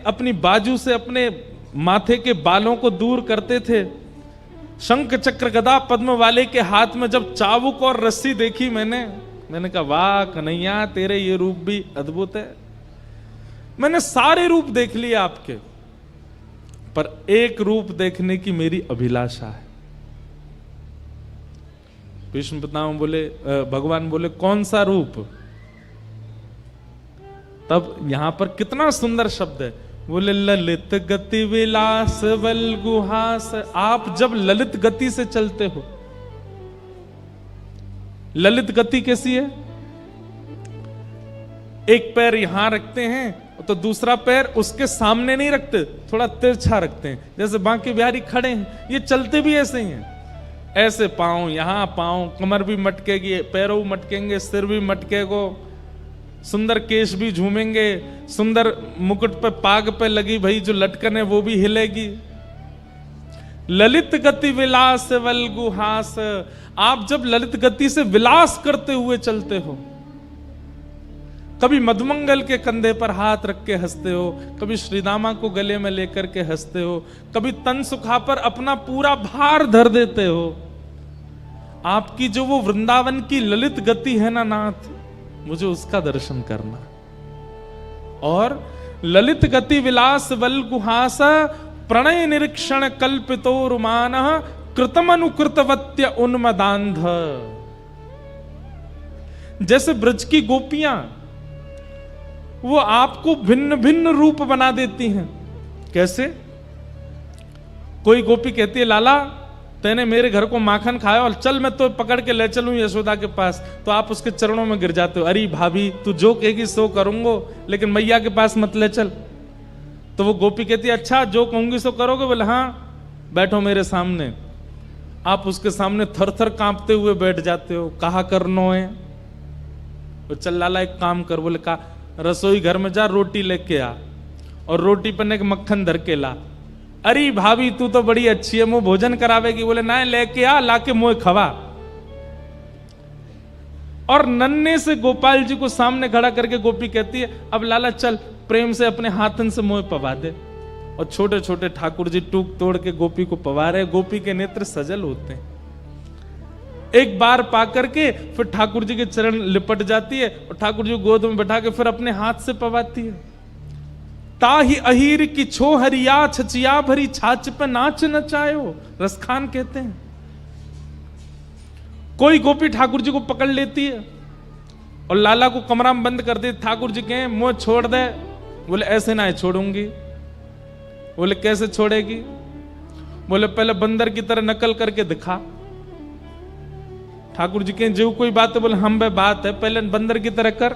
अपनी बाजू से अपने माथे के बालों को दूर करते थे। शंख चक्र गदा पद्म वाले के हाथ में जब चाबुक और रस्सी देखी मैंने कहा वाह कन्हैया, तेरे ये रूप भी अद्भुत है। मैंने सारे रूप देख लिए आपके, पर एक रूप देखने की मेरी अभिलाषा है। भीष्म पितामह बोले, भगवान बोले कौन सा रूप? तब यहां पर कितना सुंदर शब्द है, बोले ललित गति विलास बल गुहास। आप जब ललित गति से चलते हो, ललित गति कैसी है? एक पैर यहां रखते हैं तो दूसरा पैर उसके सामने नहीं रखते, थोड़ा तिरछा रखते हैं, जैसे बांके बिहारी खड़े हैं, ये चलते भी ऐसे ही हैं। ऐसे पांव यहां, पांव, कमर भी मटकेगी, पैरों मटकेंगे, सिर भी मटकेगो, सुंदर केश भी झूमेंगे, सुंदर मुकुट पे पाग पे लगी भाई जो लटकन है वो भी हिलेगी। ललित गति विलास वल गुहास। आप जब ललित गति से विलास करते हुए चलते हो, कभी मधुमंगल के कंधे पर हाथ रख के हंसते हो, कभी श्रीदामा को गले में लेकर के हंसते हो, कभी तन सुखा पर अपना पूरा भार धर देते हो। आपकी जो वो वृंदावन की ललित गति है ना नाथ, मुझे उसका दर्शन करना। और ललित गति विलास बल गुहास प्रणय निरीक्षण कल्पितो रुमान कृतमनुकृतवत्य उन्मदांध। जैसे ब्रज की गोपियां वो आपको भिन्न भिन्न रूप बना देती हैं। कैसे? कोई गोपी कहती है लाला तैने मेरे घर को माखन खाया और चल मैं तो पकड़ के ले चलूं यशोदा के पास, तो आप उसके चरणों में गिर जाते हो, अरे भाभी तू जो कहेगी सो करूंगो, लेकिन मैया के पास मत ले चल। तो वो गोपी कहती है अच्छा जो कहूंगी सो करोगे? बोले हाँ बैठो मेरे सामने। आप उसके सामने थर थर कांपते हुए बैठ जाते हो, कहा करनो है? तो चल लाला एक काम कर। बोले का? रसोई घर में जा रोटी लेके आ और रोटी पर एक मक्खन धर के ला। अरे भाभी तू तो बड़ी अच्छी है, मुंह भोजन करावेगी? बोले ना लेके आ, लाके मुंह खवा। और नन्हे से गोपाल जी को सामने खड़ा करके गोपी कहती है अब लाला चल प्रेम से अपने हाथन से मुंह पवा दे। और छोटे छोटे ठाकुर जी टूक तोड़ के गोपी को पवा रहे, गोपी के नेत्र सजल होते हैं। एक बार पा करके फिर ठाकुर जी के चरण लिपट जाती है और ठाकुर जी को गोद में बैठा के फिर अपने हाथ से पवाती है। ताही अहीर की छोहरिया छचिया भरी छाछ पे नाच नचायो, रसखान कहते हैं। कोई गोपी ठाकुर जी को पकड़ लेती है और लाला को कमरा में बंद कर दे। ठाकुर जी कहें मुंह छोड़ दे। बोले ऐसे ना छोड़ूंगी। बोले कैसे छोड़ेगी? बोले पहले बंदर की तरह नकल करके दिखा। ठाकुर जी कहें जो कोई बात है? बोले हम बे बात है, पहले बंदर की तरह कर।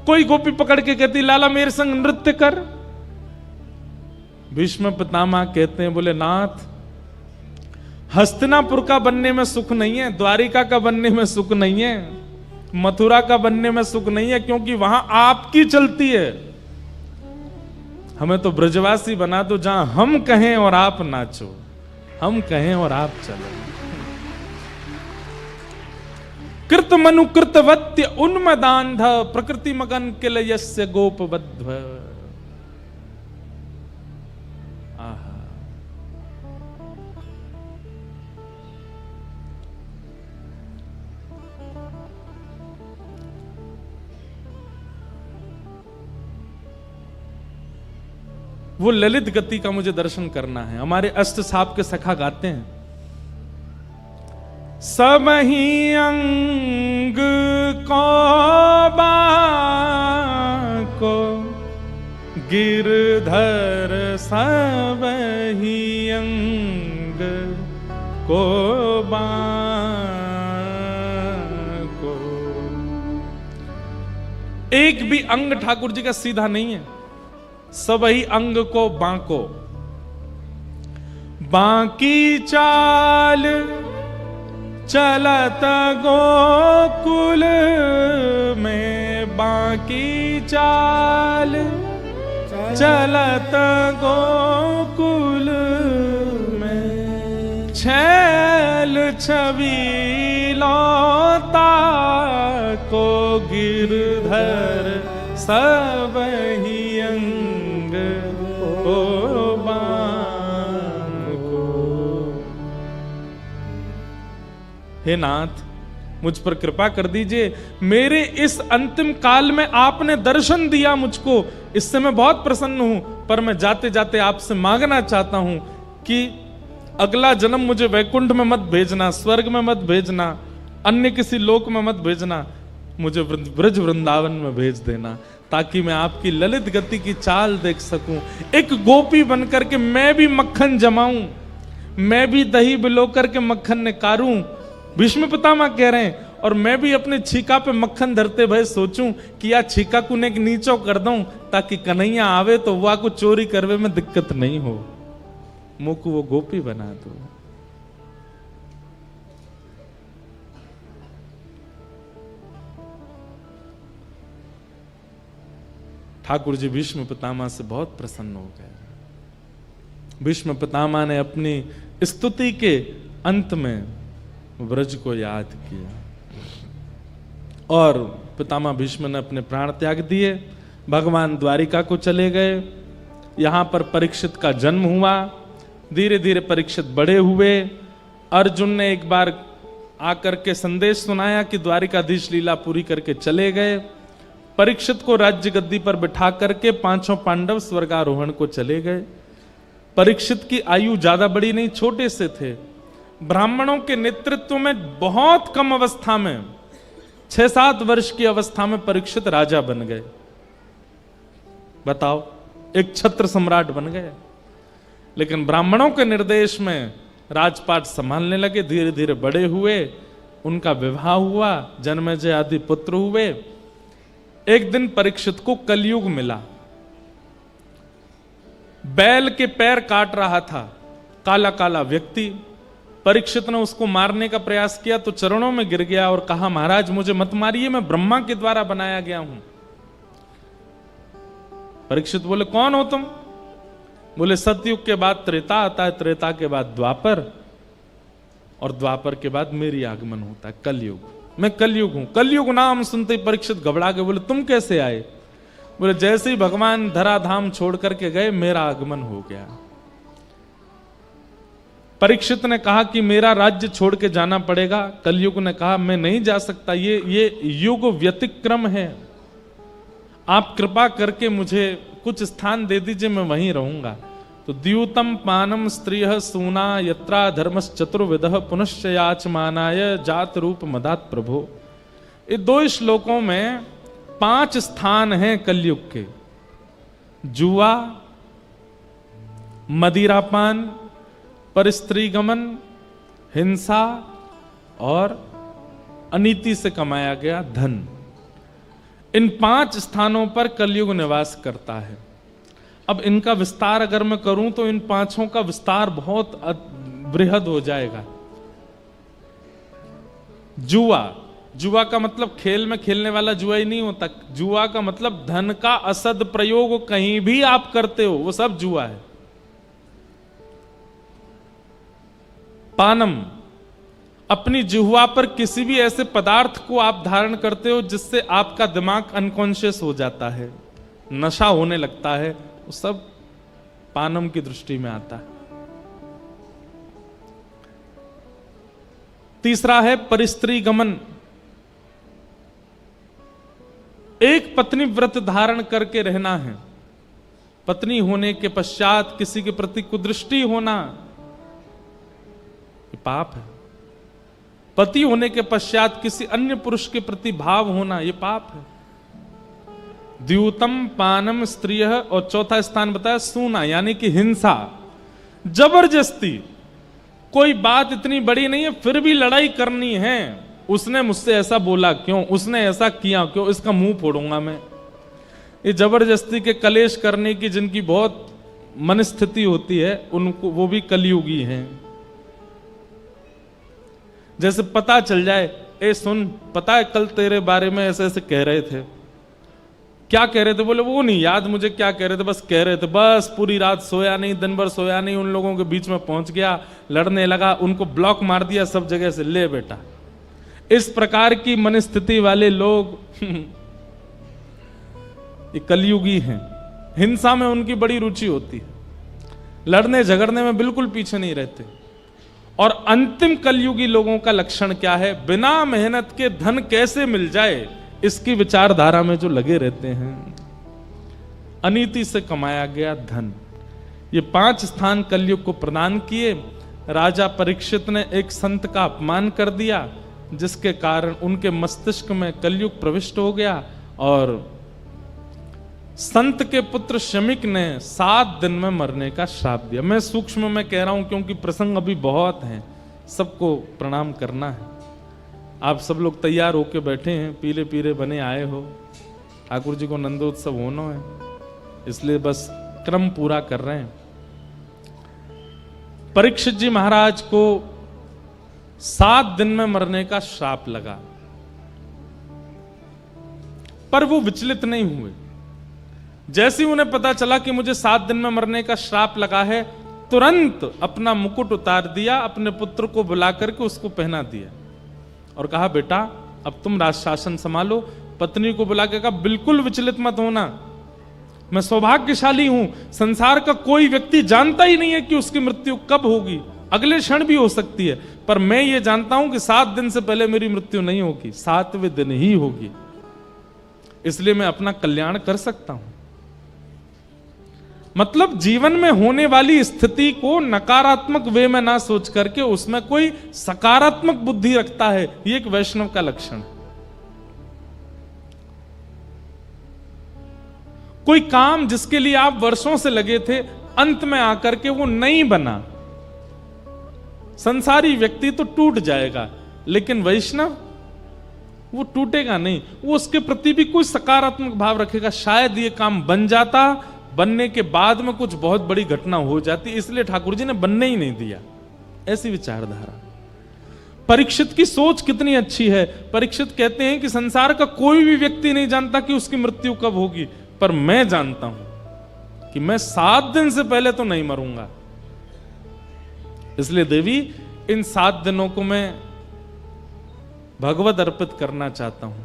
कोई गोपी पकड़ के कहती लाला मेरे संग नृत्य कर। भीष्म पितामह कहते हैं बोले नाथ हस्तिनापुर का बनने में सुख नहीं है, द्वारिका का बनने में सुख नहीं है, मथुरा का बनने में सुख नहीं है, क्योंकि वहां आपकी चलती है। हमें तो ब्रजवासी बना दो जहां हम कहें और आप नाचो, हम कहें और आप चलो। कृत मनु कृतवत्य उन्मदांध प्रकृति मगन किलयस्य गोपबद्ध। आहा वो ललित गति का मुझे दर्शन करना है। हमारे अष्ट साप के सखा गाते हैं सबही अंग को बाको गिरधर सबही अंग को बाको। एक भी अंग ठाकुर जी का सीधा नहीं है, सबही अंग को बांको। बांकी चाल चलत गोकुल में बाकी चाल, चलत गोकुल में छैल छबीलौता को गिरधर सब ही अंग को बांध को। हे नाथ, मुझ पर कृपा कर दीजिए। मेरे इस अंतिम काल में आपने दर्शन दिया मुझको, इससे मैं बहुत प्रसन्न हूं। पर मैं जाते जाते आपसे मांगना चाहता हूं कि अगला जन्म मुझे वैकुंठ में मत भेजना, स्वर्ग में मत भेजना, अन्य किसी लोक में मत भेजना, मुझे ब्रज वृंदावन में भेज देना, ताकि मैं आपकी ललित गति की चाल देख सकूं। एक गोपी बनकर के मैं भी मक्खन जमाऊं, मैं भी दही बिलो करके मक्खन निकारूं, भीष्म पितामह कह रहे हैं। और मैं भी अपने छीका पे मक्खन धरते भय सोचूं कि या छीका को ने नीचो कर दूं, ताकि कन्हैया आवे तो वह को चोरी करवे में दिक्कत नहीं हो, मुझको वो गोपी बना दो। ठाकुर जी भीष्म पितामह से बहुत प्रसन्न हो गए। भीष्म पितामह ने अपनी स्तुति के अंत में ब्रज को याद किया और पितामह भीष्म ने अपने प्राण त्याग दिए, भगवान द्वारिका को चले गए। यहां पर परीक्षित का जन्म हुआ, धीरे धीरे परीक्षित बड़े हुए। अर्जुन ने एक बार आकर के संदेश सुनाया कि द्वारिकाधीश लीला पूरी करके चले गए। परीक्षित को राज्य गद्दी पर बिठा करके पांचों पांडव स्वर्गारोहण को चले गए। परीक्षित की आयु ज्यादा बड़ी नहीं, छोटे से थे। ब्राह्मणों के नेतृत्व में बहुत कम अवस्था में, 6-7 वर्ष की अवस्था में परीक्षित राजा बन गए। बताओ, एक छत्र सम्राट बन गए। लेकिन ब्राह्मणों के निर्देश में राजपाट संभालने लगे, धीरे धीरे बड़े हुए, उनका विवाह हुआ, जन्मेजय आदि पुत्र हुए। एक दिन परीक्षित को कलयुग मिला। बैल के पैर काट रहा था काला काला व्यक्ति। परीक्षित ने उसको मारने का प्रयास किया तो चरणों में गिर गया और कहा, महाराज मुझे मत मारिए, मैं ब्रह्मा के द्वारा बनाया गया हूं। परीक्षित बोले, कौन हो तुम? बोले, सतयुग के बाद त्रेता आता है, त्रेता के बाद द्वापर, और द्वापर के बाद मेरी आगमन होता है कलयुग। मैं कलयुग हूं। कलयुग नाम सुनते ही परीक्षित घबरा गए। बोले, तुम कैसे आए? बोले, जैसे ही भगवान धराधाम छोड़ करके गए, मेरा आगमन हो गया। परीक्षित ने कहा कि मेरा राज्य छोड़ के जाना पड़ेगा। कलयुग ने कहा, मैं नहीं जा सकता, ये युग व्यतिक्रम है, आप कृपा करके मुझे कुछ स्थान दे दीजिए, मैं वहीं रहूंगा। तो द्यूतम पानम स्त्रियः सूना यत्रा धर्मस् चतुर्विधः पुनश्च याचमानाय जात रूप मदात प्रभो। ये 2 श्लोकों में 5 स्थान हैं कलयुग के। जुआ, मदिरापान, परस्त्री गमन, हिंसा और अनीति से कमाया गया धन। इन 5 स्थानों पर कलयुग निवास करता है। अब इनका विस्तार अगर मैं करूं तो इन 5 का विस्तार बहुत बृहद हो जाएगा। जुआ, जुआ का मतलब खेल में खेलने वाला जुआ ही नहीं होता। जुआ का मतलब धन का असद प्रयोग कहीं भी आप करते हो, वो सब जुआ है। पानम, अपनी जिह्वा पर किसी भी ऐसे पदार्थ को आप धारण करते हो जिससे आपका दिमाग अनकॉन्शियस हो जाता है, नशा होने लगता है, वो सब पानम की दृष्टि में आता है। तीसरा है परिस्त्री गमन, एक पत्नी व्रत धारण करके रहना है। पत्नी होने के पश्चात किसी के प्रति कुदृष्टि होना ये पाप है। पति होने के पश्चात किसी अन्य पुरुष के प्रति भाव होना ये पाप है। द्यूतम पानम स्त्रियः, और चौथा स्थान बताया सूना, यानी कि हिंसा, जबरदस्ती। कोई बात इतनी बड़ी नहीं है फिर भी लड़ाई करनी है। उसने मुझसे ऐसा बोला क्यों, उसने ऐसा किया क्यों, इसका मुंह फोड़ूंगा मैं। ये जबरदस्ती के कलेश करने की जिनकी बहुत मनस्थिति होती है, उनको वो भी कलयुगी हैं। जैसे पता चल जाए, ए सुन, पता है कल तेरे बारे में ऐसे ऐसे कह रहे थे। क्या कह रहे थे? बोले वो नहीं याद मुझे क्या कह रहे थे, बस कह रहे थे। बस पूरी रात सोया नहीं, दिन भर सोया नहीं, उन लोगों के बीच में पहुंच गया, लड़ने लगा, उनको ब्लॉक मार दिया सब जगह से। ले बेटा, इस प्रकार की मनस्थिति वाले लोग ये कलयुगी हैं। हिंसा में उनकी बड़ी रुचि होती है, लड़ने झगड़ने में बिल्कुल पीछे नहीं रहते। और अंतिम कलयुगी लोगों का लक्षण क्या है? बिना मेहनत के धन कैसे मिल जाए, इसकी विचारधारा में जो लगे रहते हैं। अनीति से कमाया गया धन, ये 5 स्थान कलयुग को प्रदान किए। राजा परीक्षित ने एक संत का अपमान कर दिया, जिसके कारण उनके मस्तिष्क में कलयुग प्रविष्ट हो गया। और संत के पुत्र शमिक ने 7 दिन में मरने का श्राप दिया। मैं सूक्ष्म में कह रहा हूं क्योंकि प्रसंग अभी बहुत हैं, सबको प्रणाम करना है। आप सब लोग तैयार होके बैठे हैं, पीले पीले बने आए हो, ठाकुर जी को नंदोत्सव होना है, इसलिए बस क्रम पूरा कर रहे हैं। परीक्षित जी महाराज को 7 दिन में मरने का श्राप लगा, पर वो विचलित नहीं हुए। जैसे ही उन्हें पता चला कि मुझे 7 दिन में मरने का श्राप लगा है, तुरंत अपना मुकुट उतार दिया, अपने पुत्र को बुला करके उसको पहना दिया और कहा बेटा अब तुम राज शासन संभालो। पत्नी को बुला के कहा बिल्कुल विचलित मत होना, मैं सौभाग्यशाली हूं, संसार का कोई व्यक्ति जानता ही नहीं है कि उसकी मृत्यु कब होगी, अगले क्षण भी हो सकती है, पर मैं ये जानता हूं कि 7 दिन से पहले मेरी मृत्यु नहीं होगी, 7वें दिन ही होगी, इसलिए मैं अपना कल्याण कर सकता हूं। मतलब जीवन में होने वाली स्थिति को नकारात्मक वे में ना सोच करके उसमें कोई सकारात्मक बुद्धि रखता है, ये एक वैष्णव का लक्षण है। कोई काम जिसके लिए आप वर्षों से लगे थे, अंत में आकर के वो नहीं बना, संसारी व्यक्ति तो टूट जाएगा, लेकिन वैष्णव वो टूटेगा नहीं, वो उसके प्रति भी कोई सकारात्मक भाव रखेगा। शायद ये काम बन जाता, बनने के बाद में कुछ बहुत बड़ी घटना हो जाती, इसलिए ठाकुर जी ने बनने ही नहीं दिया, ऐसी विचारधारा। परीक्षित की सोच कितनी अच्छी है। परीक्षित कहते हैं कि संसार का कोई भी व्यक्ति नहीं जानता कि उसकी मृत्यु कब होगी, पर मैं जानता हूं कि मैं 7 दिन से पहले तो नहीं मरूंगा, इसलिए देवी इन 7 दिनों को मैं भगवत अर्पित करना चाहता हूं,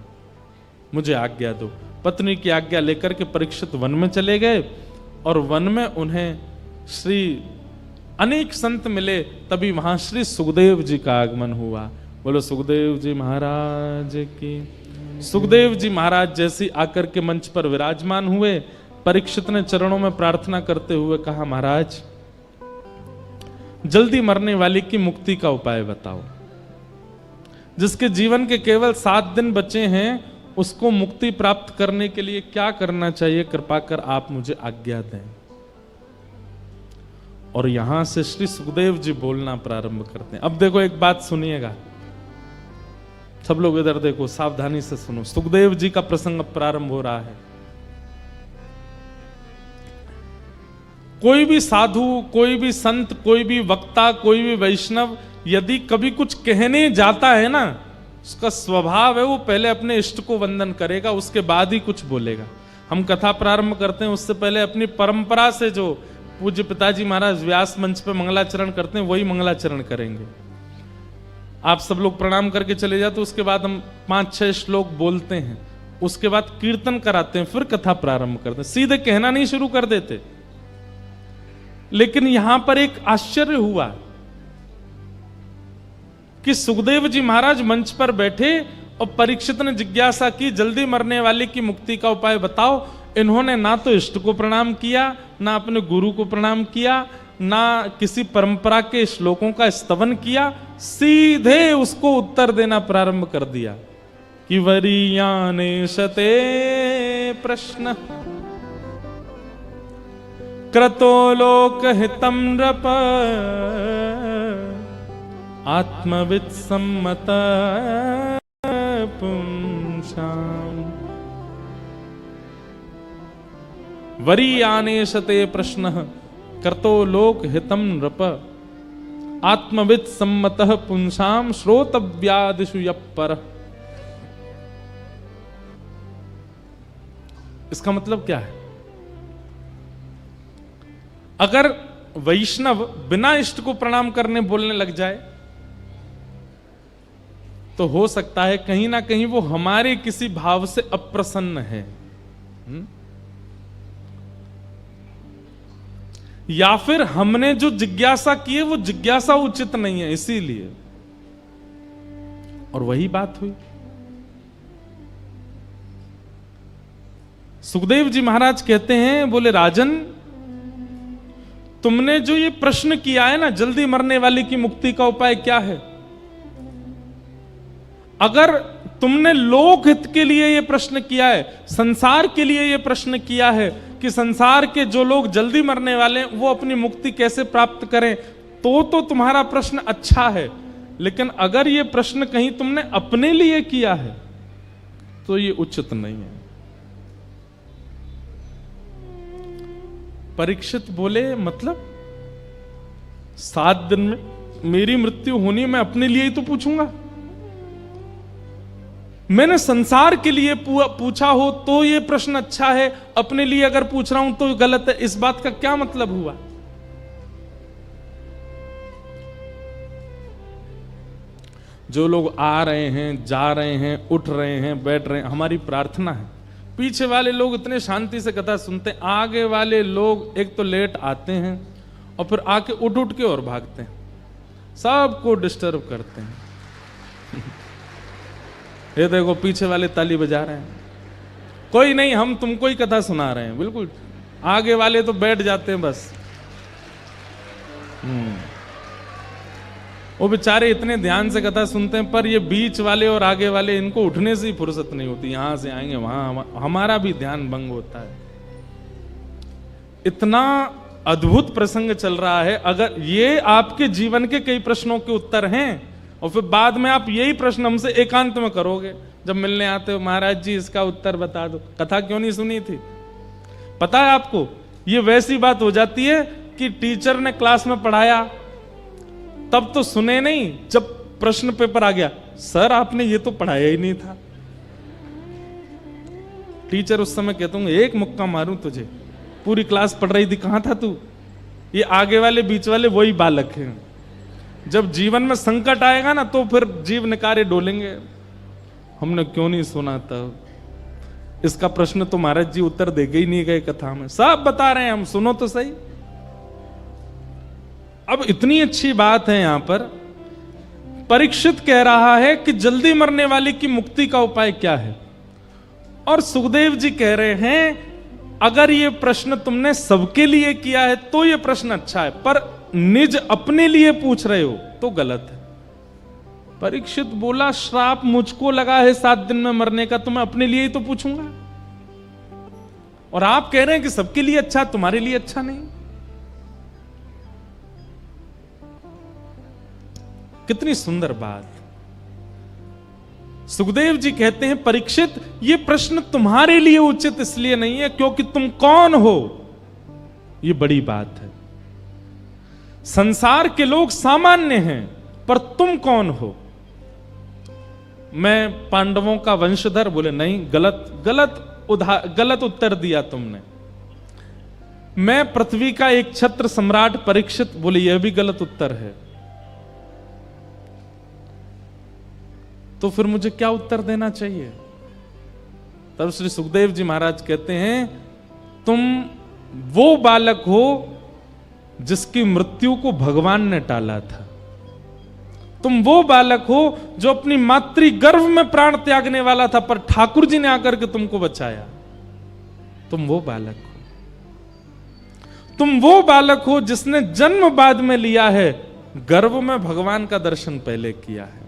मुझे आज्ञा दो। पत्नी की आज्ञा लेकर के परीक्षित वन में चले गए और वन में उन्हें श्री अनेक संत मिले, तभी वहां श्री सुखदेव जी का आगमन हुआ। बोलो सुखदेव जी महाराज की। सुखदेव जी महाराज जैसे आकर के मंच पर विराजमान हुए, परीक्षित ने चरणों में प्रार्थना करते हुए कहा महाराज जल्दी मरने वाले की मुक्ति का उपाय बताओ, जिसके जीवन के केवल 7 दिन बचे हैं उसको मुक्ति प्राप्त करने के लिए क्या करना चाहिए, कृपा कर आप मुझे आज्ञा दें। और यहां से श्री सुखदेव जी बोलना प्रारंभ करते हैं। अब देखो एक बात सुनिएगा, सब लोग इधर देखो, सावधानी से सुनो। सुखदेव जी का प्रसंग प्रारंभ हो रहा है। कोई भी साधु, कोई भी संत, कोई भी वक्ता, कोई भी वैष्णव यदि कभी कुछ कहने जाता है ना, उसका स्वभाव है वो पहले अपने इष्ट को वंदन करेगा, उसके बाद ही कुछ बोलेगा। हम कथा प्रारंभ करते हैं उससे पहले अपनी परंपरा से जो पूज्य पिताजी महाराज व्यास मंच पे मंगलाचरण करते हैं वही मंगलाचरण करेंगे। आप सब लोग प्रणाम करके चले जाते, उसके बाद हम 5-6 श्लोक बोलते हैं, उसके बाद कीर्तन कराते हैं, फिर कथा प्रारंभ करते हैं, सीधे कहना नहीं शुरू कर देते। लेकिन यहां पर एक आश्चर्य हुआ कि सुखदेव जी महाराज मंच पर बैठे और परीक्षित ने जिज्ञासा की जल्दी मरने वाले की मुक्ति का उपाय बताओ। इन्होंने ना तो इष्ट को प्रणाम किया, ना अपने गुरु को प्रणाम किया, ना किसी परंपरा के श्लोकों का स्तवन किया, सीधे उसको उत्तर देना प्रारंभ कर दिया कि वरीयाने शते प्रश्न क्रतो लोक हितम नृप आत्मविद सम्मत पुंसाम। वरीयाने शते प्रश्न कर्तो लोक हितम नृप। आत्मविद सम्मतः पुंसाम श्रोतव्यादिषु यप्पर। इसका मतलब क्या है? अगर वैष्णव बिना इष्ट को प्रणाम करने बोलने लग जाए तो हो सकता है कहीं ना कहीं वो हमारे किसी भाव से अप्रसन्न है, या फिर हमने जो जिज्ञासा की है वो जिज्ञासा उचित नहीं है, इसीलिए। और वही बात हुई। सुखदेव जी महाराज कहते हैं, बोले राजन, तुमने जो ये प्रश्न किया है ना, जल्दी मरने वाले की मुक्ति का उपाय क्या है, अगर तुमने लोक हित के लिए ये प्रश्न किया है, संसार के लिए ये प्रश्न किया है कि संसार के जो लोग जल्दी मरने वाले हैं वो अपनी मुक्ति कैसे प्राप्त करें, तो तुम्हारा प्रश्न अच्छा है। लेकिन अगर ये प्रश्न कहीं तुमने अपने लिए किया है तो ये उचित नहीं है। परीक्षित बोले, मतलब 7 दिन में मेरी मृत्यु होनी, मैं अपने लिए ही तो पूछूंगा। मैंने संसार के लिए पूछा हो तो ये प्रश्न अच्छा है, अपने लिए अगर पूछ रहा हूं तो गलत है। इस बात का क्या मतलब हुआ? जो लोग आ रहे हैं, जा रहे हैं, उठ रहे हैं, बैठ रहे हैं, हमारी प्रार्थना है पीछे वाले लोग इतने शांति से कथा सुनते हैं, आगे वाले लोग एक तो लेट आते हैं और फिर आके उठ उठ के और भागते हैं, सबको डिस्टर्ब करते हैं। ये देखो पीछे वाले ताली बजा रहे हैं, कोई नहीं, हम तुमको ही कथा सुना रहे हैं। बिल्कुल, आगे वाले तो बैठ जाते हैं बस। वो बेचारे इतने ध्यान से कथा सुनते हैं, पर ये बीच वाले और आगे वाले, इनको उठने से ही फुर्सत नहीं होती, यहां से आएंगे वहां, हमारा भी ध्यान भंग होता है। इतना अद्भुत प्रसंग चल रहा है। अगर ये आपके जीवन के कई प्रश्नों के उत्तर हैं और फिर बाद में आप यही प्रश्न हमसे एकांत में करोगे, जब मिलने आते हो, महाराज जी इसका उत्तर बता दो, कथा क्यों नहीं सुनी थी? पता है आपको, ये वैसी बात हो जाती है कि टीचर ने क्लास में पढ़ाया, तब तो सुने नहीं, जब प्रश्न पेपर आ गया, सर आपने ये तो पढ़ाया ही नहीं था। टीचर उस समय कहता हूँ, एक मुक्का मारूं तुझे, पूरी क्लास पढ़ रही थी, कहां था तू? ये आगे वाले बीच वाले वही बालक हैं। जब जीवन में संकट आएगा ना तो फिर जीव निकारे डोलेंगे, हमने क्यों नहीं सुना तब, इसका प्रश्न तो महाराज जी उत्तर देके ही नहीं गए कथा में, सब बता रहे हैं हम, सुनो तो सही। अब इतनी अच्छी बात है, यहां पर परीक्षित कह रहा है कि जल्दी मरने वाले की मुक्ति का उपाय क्या है, और सुखदेव जी कह रहे हैं अगर ये प्रश्न तुमने सबके लिए किया है तो ये प्रश्न अच्छा है, पर निज अपने लिए पूछ रहे हो तो गलत है। परीक्षित बोला, श्राप मुझको लगा है 7 दिन में मरने का, तो मैं अपने लिए ही तो पूछूंगा, और आप कह रहे हैं कि सबके लिए अच्छा, तुम्हारे लिए अच्छा नहीं। कितनी सुंदर बात। सुखदेव जी कहते हैं, परीक्षित ये प्रश्न तुम्हारे लिए उचित इसलिए नहीं है क्योंकि तुम कौन हो, ये बड़ी बात है। संसार के लोग सामान्य हैं, पर तुम कौन हो? मैं पांडवों का वंशधर, बोले नहीं, गलत उत्तर दिया तुमने। मैं पृथ्वी का एक छत्र सम्राट परीक्षित, बोले यह भी गलत उत्तर है। तो फिर मुझे क्या उत्तर देना चाहिए? तब श्री सुखदेव जी महाराज कहते हैं, तुम वो बालक हो जिसकी मृत्यु को भगवान ने टाला था। तुम वो बालक हो जो अपनी मातृ गर्भ में प्राण त्यागने वाला था, पर ठाकुर जी ने आकर के तुमको बचाया। तुम वो बालक हो। तुम वो बालक हो जिसने जन्म बाद में लिया है, गर्भ में भगवान का दर्शन पहले किया है।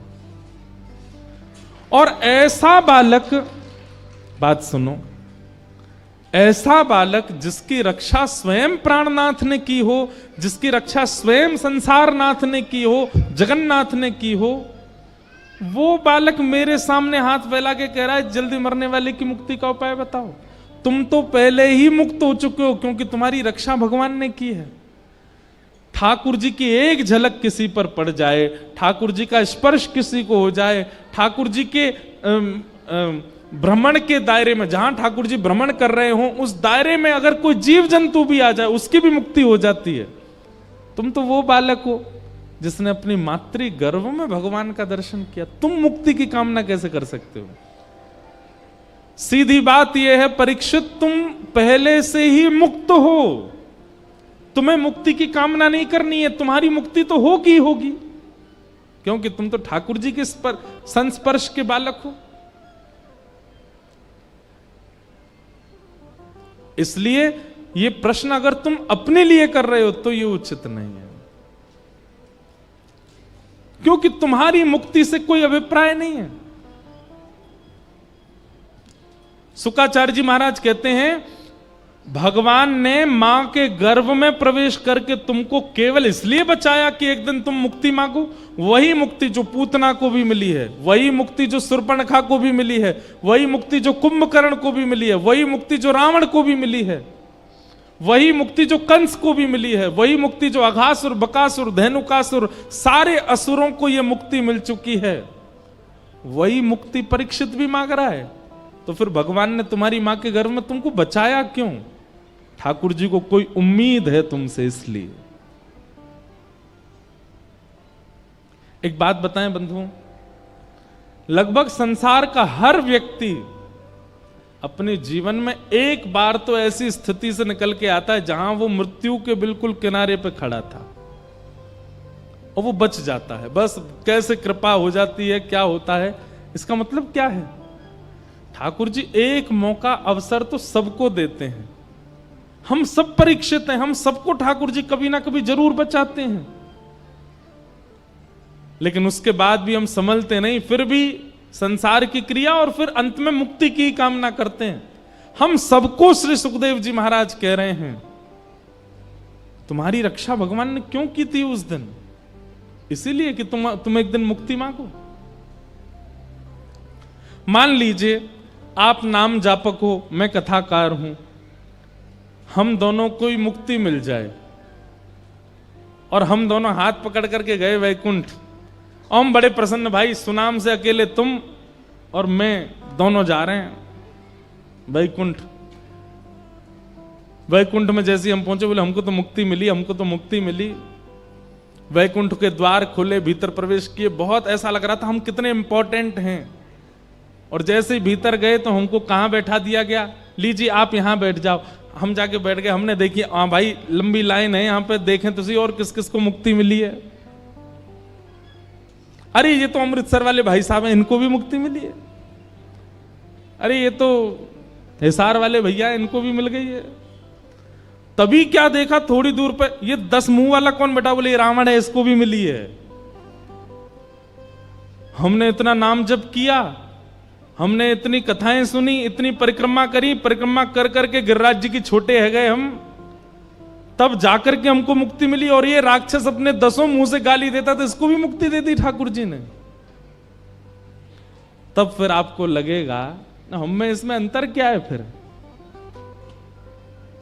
और ऐसा बालक, बात सुनो, ऐसा बालक जिसकी रक्षा स्वयं प्राणनाथ ने की हो, जिसकी रक्षा स्वयं संसारनाथ ने की हो, जगन्नाथ ने की हो, वो बालक मेरे सामने हाथ फैला के कह रहा है जल्दी मरने वाले की मुक्ति का उपाय बताओ। तुम तो पहले ही मुक्त हो चुके हो क्योंकि तुम्हारी रक्षा भगवान ने की है। ठाकुर जी की एक झलक किसी पर पड़ जाए, ठाकुर जी का स्पर्श किसी को हो जाए, ठाकुर जी के भ्रमण के दायरे में, जहां ठाकुर जी भ्रमण कर रहे हो उस दायरे में अगर कोई जीव जंतु भी आ जाए उसकी भी मुक्ति हो जाती है। तुम तो वो बालक हो जिसने अपनी मातृ गर्भ में भगवान का दर्शन किया, तुम मुक्ति की कामना कैसे कर सकते हो? सीधी बात यह है परीक्षित, तुम पहले से ही मुक्त हो, तुम्हें मुक्ति की कामना नहीं करनी है, तुम्हारी मुक्ति तो होगी होगी, क्योंकि तुम तो ठाकुर जी के संस्पर्श के बालक हो। इसलिए ये प्रश्न अगर तुम अपने लिए कर रहे हो तो ये उचित नहीं है, क्योंकि तुम्हारी मुक्ति से कोई अभिप्राय नहीं है। शुक्राचार्य जी महाराज कहते हैं भगवान ने मां के गर्भ में प्रवेश करके तुमको केवल इसलिए बचाया कि एक दिन तुम मुक्ति मांगो। वही मुक्ति जो पूतना को भी मिली है, वही मुक्ति जो शूर्पणखा को भी मिली है, वही मुक्ति जो कुंभकर्ण को भी मिली है, वही मुक्ति जो रावण को भी मिली है, वही मुक्ति जो कंस को भी मिली है, वही मुक्ति जो अघासुर, बकासुर, धेनुकासुर, सारे असुरों को यह मुक्ति मिल चुकी है, वही मुक्ति परीक्षित भी मांग रहा है। तो फिर भगवान ने तुम्हारी मां के गर्भ में तुमको बचाया क्यों? ठाकुर जी को कोई उम्मीद है तुमसे, इसलिए। एक बात बताएं बंधुओं, लगभग संसार का हर व्यक्ति अपने जीवन में एक बार तो ऐसी स्थिति से निकल के आता है जहां वो मृत्यु के बिल्कुल किनारे पे खड़ा था और वो बच जाता है। बस कैसे कृपा हो जाती है, क्या होता है, इसका मतलब क्या है? ठाकुर जी एक मौका, अवसर तो सबको देते हैं। हम सब परीक्षित हैं, हम सबको ठाकुर जी कभी ना कभी जरूर बचाते हैं, लेकिन उसके बाद भी हम संभलते नहीं, फिर भी संसार की क्रिया और फिर अंत में मुक्ति की कामना करते हैं। हम सबको श्री सुखदेव जी महाराज कह रहे हैं तुम्हारी रक्षा भगवान ने क्यों की थी उस दिन? इसीलिए कि तुम एक दिन मुक्ति मांगो। मान लीजिए आप नाम जापक हो, मैं कथाकार हूं, हम दोनों को ही मुक्ति मिल जाए और हम दोनों हाथ पकड़ करके गए वैकुंठ, और हम बड़े प्रसन्न, भाई सुनाम से अकेले तुम और मैं दोनों जा रहे हैं वैकुंठ। वैकुंठ में जैसे हम पहुंचे बोले हमको तो मुक्ति मिली, हमको तो मुक्ति मिली। वैकुंठ के द्वार खुले, भीतर प्रवेश किए, बहुत ऐसा लग रहा था हम कितने इंपॉर्टेंट हैं। और जैसे ही भीतर गए तो हमको कहां बैठा दिया गया, लीजिए आप यहां बैठ जाओ। हम जाके बैठ गए, हमने देखी हाँ भाई लंबी लाइन है यहां पे, देखें तो सही और किस किस को मुक्ति मिली है। अरे ये तो अमृतसर वाले भाई साहब हैं, इनको भी मुक्ति मिली है। अरे ये तो हिसार वाले भैया, इनको भी मिल गई है। तभी क्या देखा थोड़ी दूर पे, ये 10 मुंह वाला कौन बैठा, बोले ये रावण है, इसको भी मिली है। हमने इतना नाम जप किया, हमने इतनी कथाएं सुनी, इतनी परिक्रमा करी, परिक्रमा कर करके गिरिराज जी की छोटे है गए हम, तब जाकर के हमको मुक्ति मिली। और ये राक्षस अपने 10 मुंह से गाली देता था, इसको भी मुक्ति दे दी ठाकुर जी ने। तब फिर आपको लगेगा हम में इसमें अंतर क्या है? फिर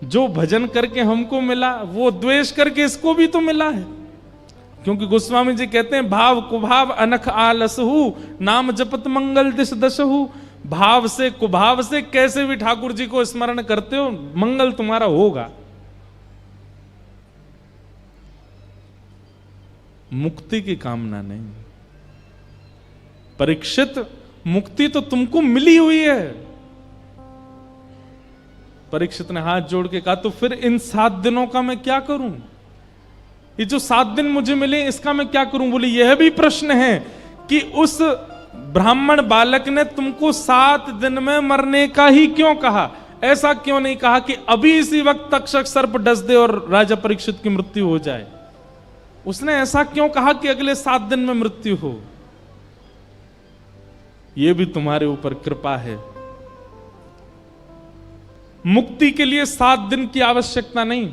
जो भजन करके हमको मिला वो द्वेष करके इसको भी तो मिला है। क्योंकि गोस्वामी जी कहते हैं भाव कुभाव अनख आलसहु, नाम जपत मंगल दिश दशहु। भाव से कुभाव से कैसे भी ठाकुर जी को स्मरण करते हो, मंगल तुम्हारा होगा। मुक्ति की कामना नहीं। परीक्षित, मुक्ति तो तुमको मिली हुई है। परीक्षित ने हाथ जोड़ के कहा तो फिर इन 7 दिनों का मैं क्या करूं? ये जो 7 दिन मुझे मिले इसका मैं क्या करूं? बोले यह भी प्रश्न है कि उस ब्राह्मण बालक ने तुमको 7 दिन में मरने का ही क्यों कहा? ऐसा क्यों नहीं कहा कि अभी इसी वक्त तक्षक सर्प डस दे और राजा परीक्षित की मृत्यु हो जाए? उसने ऐसा क्यों कहा कि अगले 7 दिन में मृत्यु हो? यह भी तुम्हारे ऊपर कृपा है। मुक्ति के लिए 7 दिन की आवश्यकता नहीं।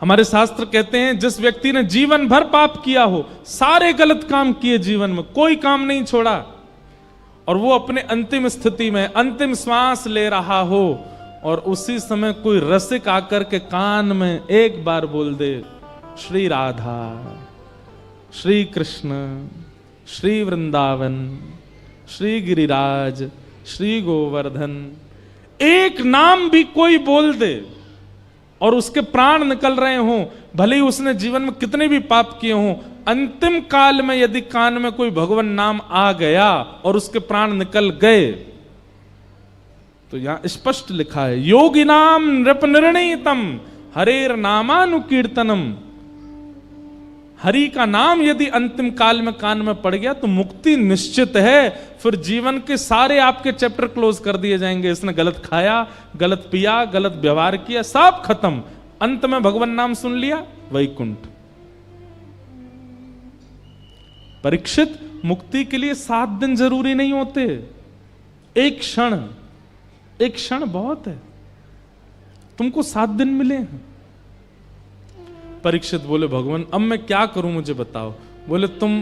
हमारे शास्त्र कहते हैं जिस व्यक्ति ने जीवन भर पाप किया हो, सारे गलत काम किए, जीवन में कोई काम नहीं छोड़ा, और वो अपने अंतिम स्थिति में अंतिम श्वास ले रहा हो और उसी समय कोई रसिक आकर के कान में एक बार बोल दे श्री राधा, श्री कृष्ण, श्री वृंदावन, श्री गिरिराज, श्री गोवर्धन, एक नाम भी कोई बोल दे और उसके प्राण निकल रहे हों, भले ही उसने जीवन में कितने भी पाप किए हों, अंतिम काल में यदि कान में कोई भगवान नाम आ गया और उसके प्राण निकल गए, तो यहां स्पष्ट लिखा है योगिनाम नृप निर्णीतम हरेर नामानुकीर्तनम। हरि का नाम यदि अंतिम काल में कान में पड़ गया तो मुक्ति निश्चित है। फिर जीवन के सारे आपके चैप्टर क्लोज कर दिए जाएंगे। इसने गलत खाया, गलत पिया, गलत व्यवहार किया, सब खत्म। अंत में भगवान नाम सुन लिया, वैकुंठ। परीक्षित, मुक्ति के लिए 7 दिन जरूरी नहीं होते, एक क्षण बहुत है। तुमको 7 दिन मिले हैं। परीक्षित बोले भगवान अब मैं क्या करूं, मुझे बताओ। बोले तुम